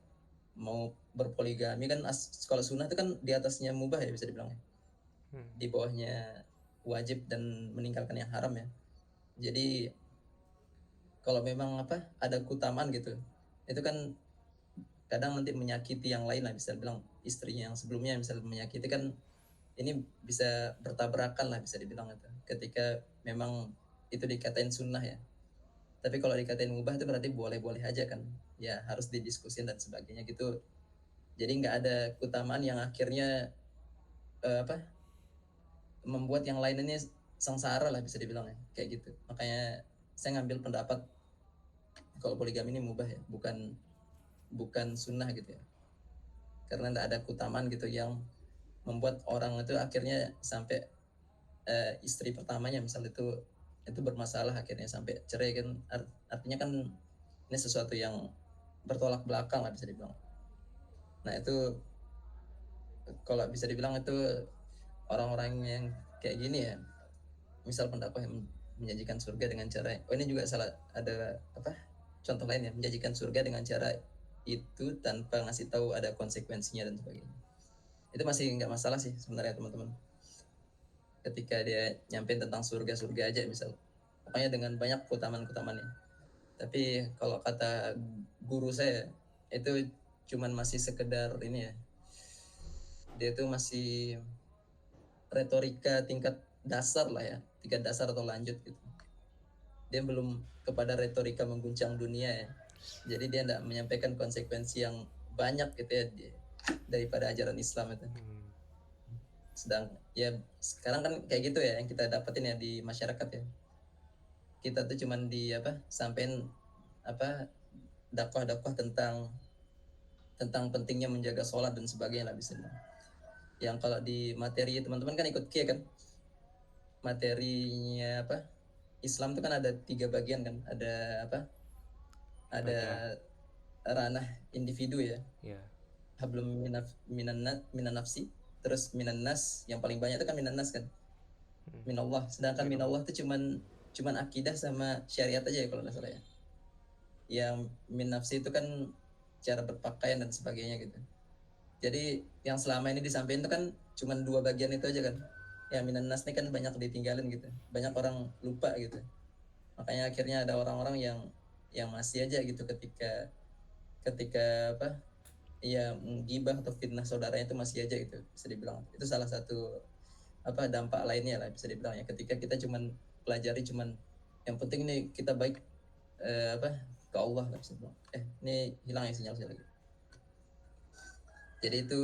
mau berpoligami kan kalau sunnah itu kan di atasnya mubah ya bisa dibilang ya, di bawahnya wajib dan meninggalkan yang haram ya. Jadi kalau memang ada keutamaan gitu, itu kan kadang nanti menyakiti yang lain lah, bisa bilang istrinya yang sebelumnya misalnya menyakiti kan, ini bisa bertabrakan lah bisa dibilang itu, ketika memang itu dikatain sunnah ya. Tapi kalau dikatain mubah itu berarti boleh-boleh aja kan ya, harus didiskusin dan sebagainya gitu. Jadi nggak ada keutamaan yang akhirnya apa membuat yang lain ini sengsara lah bisa dibilang ya, kayak gitu. Makanya saya ngambil pendapat kalau poligami ini mubah ya, bukan sunnah gitu ya, karena tidak ada keutamaan gitu yang membuat orang itu akhirnya sampai istri pertamanya misal itu bermasalah akhirnya sampai cerai kan. Artinya kan ini sesuatu yang bertolak belakang lah bisa dibilang. Nah itu kalau bisa dibilang itu orang-orang yang kayak gini ya, misal pendakwah yang menjanjikan surga dengan cara, ini juga salah, ada contoh lain ya, menjanjikan surga dengan cara itu tanpa ngasih tahu ada konsekuensinya dan sebagainya. Itu masih nggak masalah sih sebenarnya teman-teman, ketika dia nyampein tentang surga-surga aja misal, pokoknya dengan banyak keutamaan-keutamaannya. Tapi kalau kata guru saya itu cuman masih sekedar ini ya, dia tuh masih retorika tingkat dasar lah ya, tingkat dasar atau lanjut gitu. Dia belum kepada retorika mengguncang dunia ya, jadi dia tidak menyampaikan konsekuensi yang banyak gitu ya daripada ajaran Islam itu. Sedang ya sekarang kan kayak gitu ya yang kita dapetin ya di masyarakat ya, kita tuh cuman sampein dakwah-dakwah tentang pentingnya menjaga sholat dan sebagainya lah bisa. Yang kalau di materi teman-teman kan ikut Q kan, materinya Islam itu kan ada 3 bagian kan, ada ada ranah individu ya, hablum minan nafsi, terus minan nas, yang paling banyak itu kan minan nas kan, minallah. Sedangkan minallah itu cuman akidah sama syariat aja ya kalau nggak salah ya. Yang min nafsi itu kan cara berpakaian dan sebagainya gitu. Jadi yang selama ini disampaikan itu kan cuman 2 bagian itu aja kan. Ya minan nas ini kan banyak ditinggalin gitu. Banyak orang lupa gitu. Makanya akhirnya ada orang-orang yang masih aja gitu ketika ketika apa? Ya gibah atau fitnah saudaranya itu masih aja gitu. Bisa dibilang itu salah satu apa dampak lainnya lah bisa dibilang ya ketika kita cuman pelajari cuman yang penting nih kita baik apa ke Allah lah bisa dibilang. Ini hilang ya sinyal saya lagi. Jadi itu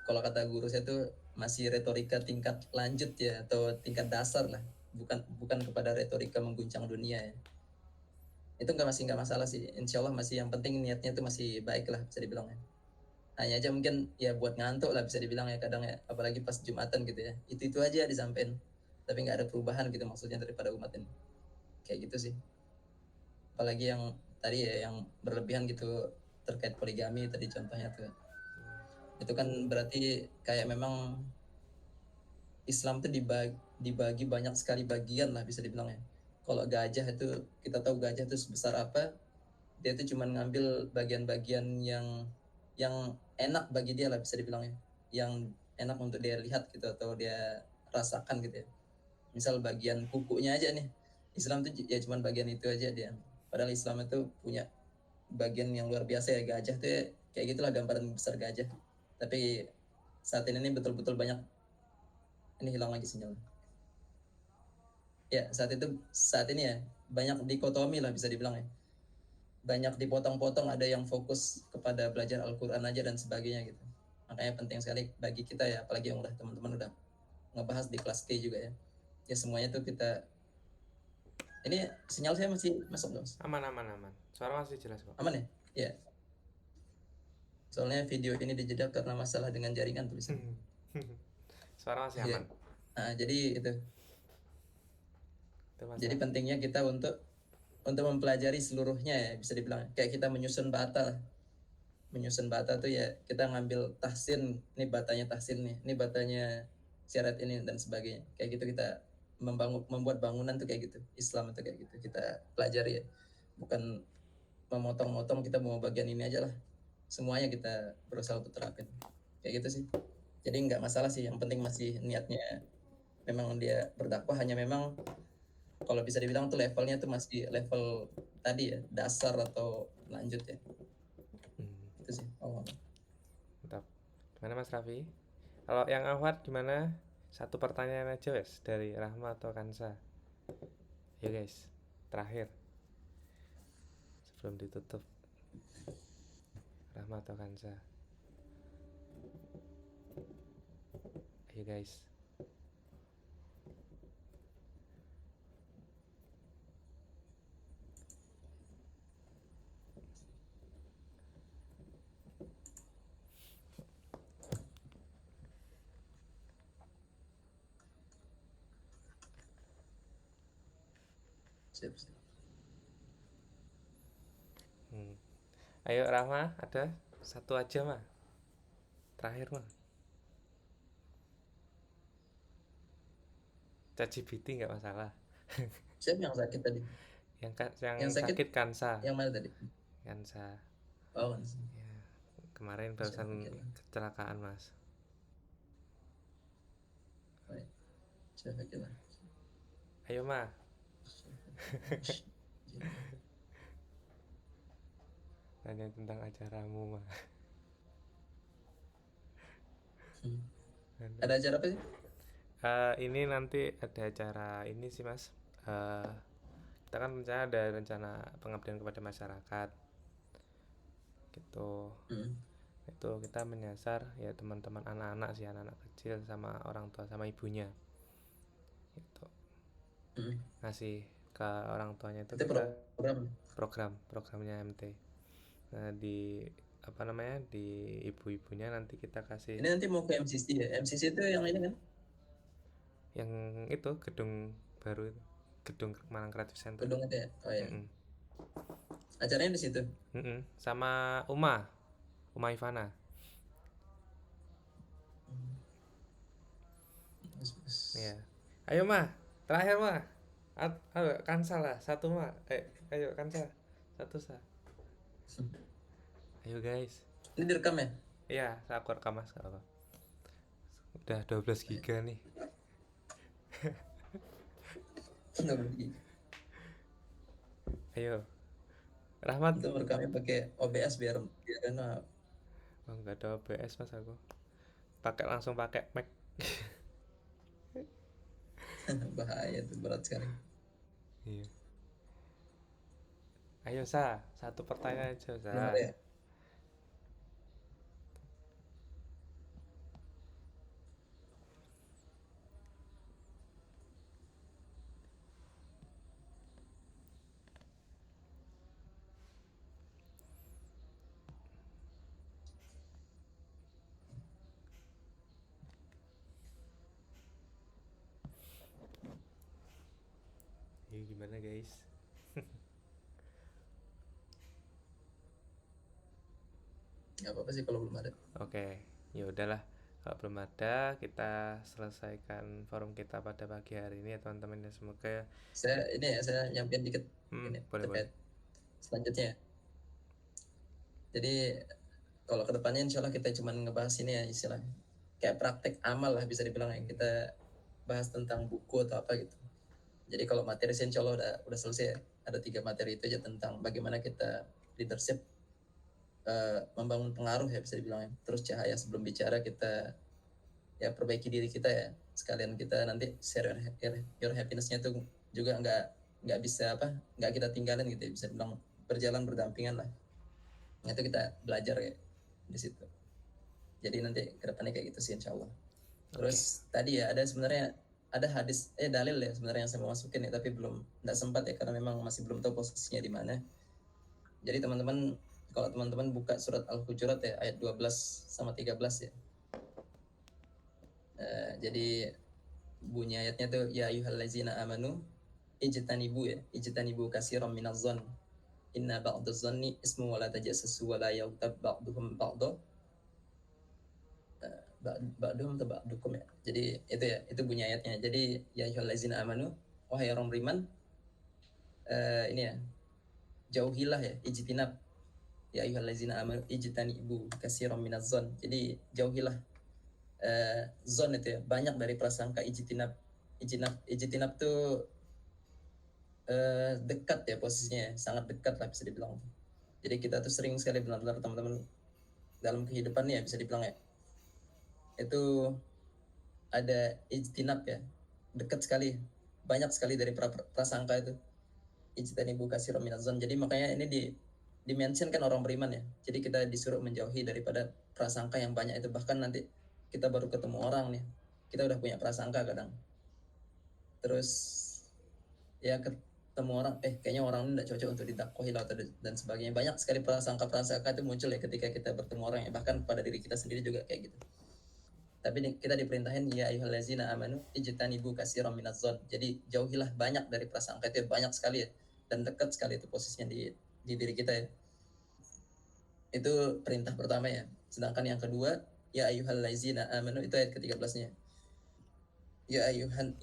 kalau kata guru saya tuh masih retorika tingkat lanjut ya atau tingkat dasar lah, bukan kepada retorika mengguncang dunia ya. Itu nggak masalah sih, insya Allah masih yang penting niatnya tuh masih baik lah bisa dibilang ya. Hanya aja mungkin ya buat ngantuk lah bisa dibilang ya kadang ya, apalagi pas Jumatan gitu ya. Itu aja disampaikan, tapi nggak ada perubahan gitu maksudnya daripada umat ini. Kayak gitu sih. Apalagi yang tadi ya yang berlebihan gitu terkait poligami tadi contohnya tuh. Itu kan berarti kayak memang Islam tuh dibagi banyak sekali bagian lah bisa dibilang ya. Kalau gajah itu kita tahu gajah itu sebesar apa, dia itu cuma ngambil bagian-bagian yang enak bagi dia lah bisa dibilang ya. Yang enak untuk dia lihat gitu atau dia rasakan gitu ya. Misal bagian kukunya aja nih. Islam tuh ya cuma bagian itu aja dia. Padahal Islam itu punya bagian yang luar biasa ya gajah tuh ya, kayak gitulah gambaran besar gajah. Tapi saat ini nih betul-betul banyak ini hilang lagi sinyalnya. Ya saat ini ya banyak dikotomi lah bisa dibilang ya, banyak dipotong-potong, ada yang fokus kepada belajar Al-Quran aja dan sebagainya gitu. Makanya penting sekali bagi kita ya, apalagi yang udah teman-teman udah ngebahas di kelas T juga ya, ya semuanya tuh kita ini sinyal saya masih masuk dong. Aman, suara masih jelas kok. Aman ya. Ya soalnya video ini dijeda karena masalah dengan jaringan tulisan. Suara masih Ya. aman. Nah, jadi itu Mas, jadi pentingnya kita untuk mempelajari seluruhnya ya bisa dibilang kayak kita menyusun bata tuh ya kita ngambil tahsin, ini batanya tahsin nih, ini batanya syarat ini dan sebagainya, kayak gitu kita membuat bangunan tuh kayak gitu. Islam itu kayak gitu kita pelajari ya, bukan memotong-motong kita mau bagian ini aja lah, semuanya kita berusaha untuk terapin kayak gitu sih. Jadi nggak masalah sih, yang penting masih niatnya memang dia berdakwah, hanya memang kalau bisa dibilang tuh levelnya tuh masih level tadi ya dasar atau lanjut ya. Itu sih. Mantap. Gimana Mas Raffi? Kalau yang Ahwat gimana? Satu pertanyaan aja wes dari Rahma atau Kansa. Ya guys, terakhir sebelum ditutup. Rahma atau Kansa. Ayo guys. Siap. Ayo Rahma, ada satu aja mah. Terakhir mah. ChatGPT nggak masalah. Siapa yang sakit tadi? yang sakit Kansa. Yang mana tadi? Kansa. Oh, ya, kemarin barusan kecelakaan Mas. Ayo mah. Tanya tentang acaramu mah. Ada acara apa sih? Ini nanti ada acara ini sih Mas. Kita kan ada rencana pengabdian kepada masyarakat gitu. Itu kita menyasar ya teman-teman anak-anak sih, anak-anak kecil sama orang tua sama ibunya gitu. Ngasih ke orang tuanya itu kita programnya MT. Nah di apa namanya di ibu-ibunya nanti kita kasih. Ini nanti mau ke MCC ya? MCC itu yang ini kan? Yang itu gedung baru itu, gedung Malang Creative Center. Gedung itu ya? Oh ya. Acaranya di situ. Sama Uma Ivana. Ya. Ayo mah, terakhir mah. Ayo Kansa lah, satu mah. Ayo Kansa, satu sah. Ayo guys. Ini direkam ya? Iya, saya rekam Mas, apa. Udah 12 giga nih. Ayo, Rahmat. Itu merekamnya pakai OBS biar biar enak. Oh, nggak ada OBS mas aku. Langsung pakai Mac. Bahaya tuh, berat sekali. Iya. Ayo satu pertanyaan aja Belum ada ya? Iya gimana guys? Nggak apa-apa sih kalau belum ada. Oke, ya udahlah. Kalau belum ada, kita selesaikan forum kita pada pagi hari ini ya teman-teman ya. Semoga Saya nyampein dikit ini boleh boleh. terkait selanjutnya. Jadi kalau kedepannya insya Allah kita cuma ngebahas ini ya, istilahnya kayak praktek amal lah bisa dibilang, yang kita bahas tentang buku atau apa gitu. Jadi kalau materi insya Allah udah selesai ya. Ada 3 materi itu aja tentang bagaimana kita leadership, membangun pengaruh ya bisa dibilang ya. Terus cahaya sebelum bicara, kita ya perbaiki diri kita ya. Sekalian kita nanti share your happiness-nya tuh juga nggak bisa nggak kita tinggalin gitu ya, bisa dibilang berjalan berdampingan lah. Itu kita belajar ya di situ. Jadi nanti kedepannya kayak gitu sih insya Allah. Terus tadi ya sebenarnya ada hadis dalil ya sebenarnya yang saya mau masukin ya, tapi nggak sempat ya karena memang masih belum tahu posisinya di mana. Jadi teman-teman, kalau teman-teman buka surat Al-Hujurat ya ayat 12 sama 13 ya. Jadi bunyi ayatnya tuh ya ayyuhallazina amanu ijtanibu katsiran minadh-dhann inna ba'dadh-dhanni ismu wa la tajassasu wa la yaghtab ba'duhum ba'dha ba'duhum atau ba'dukum ya. Jadi itu bunyi ayatnya. Jadi ya ayyuhallazina amanu, wahai orang beriman, ini ya, jauhilah ya, ijtinab ya ayyuhallazina amanu ijtanibu katsiran minadh-dhann. Jadi jauhilah zon itu ya, banyak dari prasangka. Ijtinab tuh dekat ya posisinya, sangat dekat lah bisa dibilang. Jadi kita tuh sering sekali benar-benar teman-teman dalam kehidupan ya bisa dibilang ya, itu ada ijtinab ya, dekat sekali, banyak sekali dari prasangka itu. Ijtanibu katsiran minadh-dhann. Jadi makanya ini dimention kan orang beriman ya. Jadi kita disuruh menjauhi daripada prasangka yang banyak itu. Bahkan nanti kita baru ketemu orang nih, kita udah punya prasangka kadang. Terus ya ketemu orang, kayaknya orang ini tidak cocok untuk didakwahi lah dan sebagainya. Banyak sekali prasangka itu muncul ya ketika kita bertemu orang ya, bahkan pada diri kita sendiri juga kayak gitu. Tapi kita diperintahin ya ayyuhallazina amanu ijtanibu katsiran minadh-dhann. Jadi jauhilah banyak dari prasangka itu, banyak sekali ya, dan dekat sekali itu posisinya di diri kita ya. Itu perintah pertama ya. Sedangkan yang kedua ya ayyuhallazina amanu, itu ayat ke-13-nya. Ya ayuhan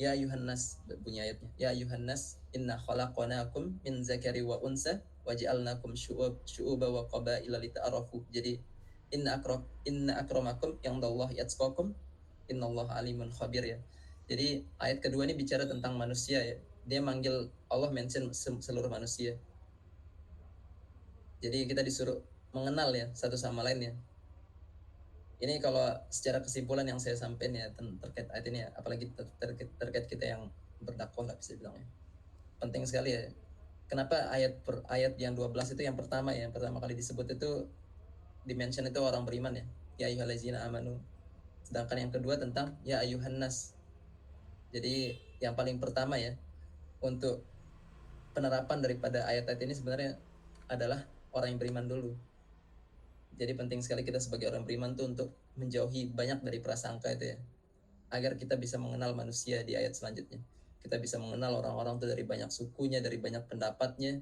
nas, bunyi ayatnya. Ya ayuhan nas inna khalaqnakum min zakari wa unsa waj'alnakum syu'uba wa qabaila lita'arafu. Jadi inna akramakum indallahi atqakum innallaha alimun khabir ya. Jadi ayat kedua ini bicara tentang manusia ya. Dia manggil, Allah mention seluruh manusia. Jadi kita disuruh mengenal ya satu sama lain ya. Ini kalau secara kesimpulan yang saya sampaikan ya terkait ayat ini ya, apalagi terkait kita yang berdakwah lah bisa bilang ya. Penting sekali ya. Kenapa ayat yang 12 itu yang pertama kali disebut itu, dimention itu orang beriman ya. Ya ayyuhallazina amanu. Sedangkan yang kedua tentang ya ayyuhan nas. Jadi yang paling pertama ya untuk penerapan daripada ayat-ayat ini sebenarnya adalah orang yang beriman dulu. Jadi penting sekali kita sebagai orang beriman tuh untuk menjauhi banyak dari prasangka itu ya, agar kita bisa mengenal manusia di ayat selanjutnya. Kita bisa mengenal orang-orang tuh dari banyak sukunya, dari banyak pendapatnya,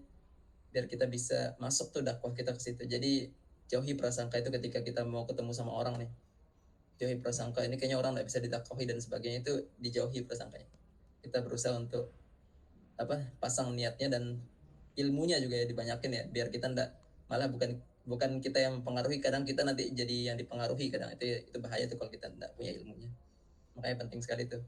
biar kita bisa masuk tuh dakwah kita ke situ. Jadi jauhi prasangka itu ketika kita mau ketemu sama orang nih. Jauhi prasangka, ini kayaknya orang nggak bisa didakwahi dan sebagainya, itu dijauhi prasangkanya. Kita berusaha untuk pasang niatnya dan ilmunya juga ya dibanyakin ya, biar kita ndak malah bukan kita yang mempengaruhi, kadang kita nanti jadi yang dipengaruhi kadang. Itu bahaya tuh kalau kita ndak punya ilmunya. Makanya penting sekali tuh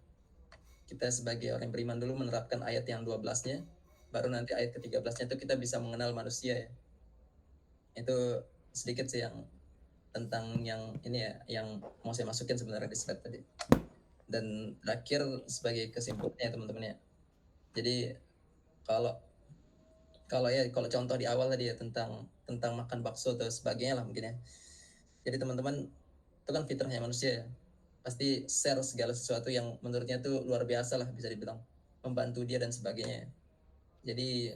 kita sebagai orang yang beriman dulu menerapkan ayat yang 12-nya, baru nanti ayat ke-13-nya tuh kita bisa mengenal manusia ya. Itu sedikit sih yang tentang yang ini ya, yang mau saya masukin sebenarnya di slide tadi. Dan terakhir sebagai kesimpulannya ya teman-teman ya. Jadi kalau kalau contoh di awal tadi ya tentang makan bakso atau sebagainya lah mungkin ya. Jadi teman-teman itu kan fitrahnya manusia ya. Pasti share segala sesuatu yang menurutnya tuh luar biasa lah bisa dibilang, membantu dia dan sebagainya. Jadi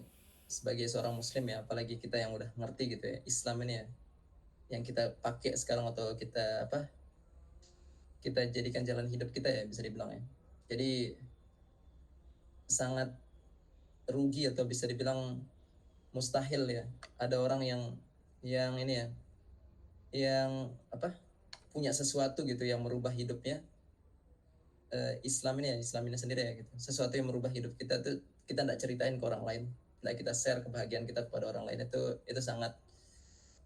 sebagai seorang muslim ya, apalagi kita yang udah ngerti gitu ya Islam ini ya, yang kita pakai sekarang atau kita jadikan jalan hidup kita ya bisa dibilang ya. Jadi sangat rugi atau bisa dibilang mustahil ya ada orang yang ini ya, yang punya sesuatu gitu yang merubah hidupnya. Islam ini sendiri ya gitu, sesuatu yang merubah hidup kita tuh kita tidak ceritain ke orang lain, tidak kita share kebahagiaan kita kepada orang lain. Itu sangat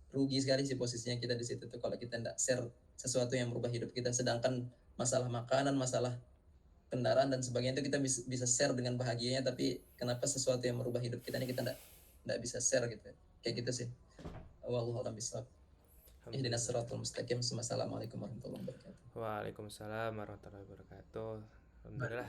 rugi sekali sih posisinya kita di situ tuh kalau kita tidak share sesuatu yang merubah hidup kita. Sedangkan masalah makanan, masalah kendaraan dan sebagainya itu kita bisa share dengan bahagianya, tapi kenapa sesuatu yang merubah hidup kita ini kita tidak bisa share gitu, kayak gitu sih. Wallahu a'lam bishawab. Ihdinas Alhamdulillah. siratal mustaqim. Assalamualaikum warahmatullahi wabarakatuh. Waalaikumsalam warahmatullahi wabarakatuh. Alhamdulillah.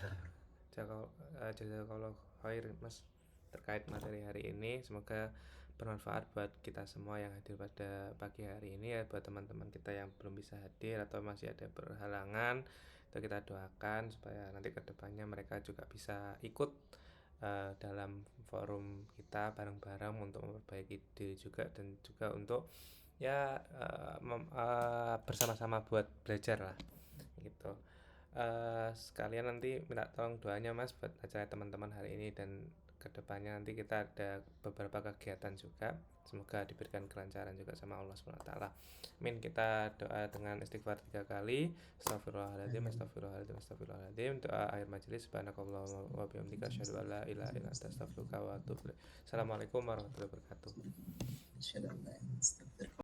Jazakallah khair Mas terkait materi hari ini. Semoga bermanfaat buat kita semua yang hadir pada pagi hari ini ya. Buat teman-teman kita yang belum bisa hadir atau masih ada berhalangan, itu kita doakan supaya nanti kedepannya mereka juga bisa ikut dalam forum kita bareng-bareng untuk memperbaiki diri juga, dan juga untuk ya bersama-sama buat belajar lah gitu. Sekalian nanti minta tolong doanya Mas buat acara teman-teman hari ini, dan kedepannya nanti kita ada beberapa kegiatan juga. Semoga diberikan kelancaran juga sama Allah SWT. Amin. Kita doa dengan istighfar 3 kali. Astagfirullahaladzim, astagfirullahaladzim, astagfirullahaladzim. Doa akhir majelis. Subhanakallahumma wa bihamdika asyhadu an la ilaha illa anta astaghfiruka wa atubu ilaik. Assalamualaikum warahmatullahi wabarakatuh.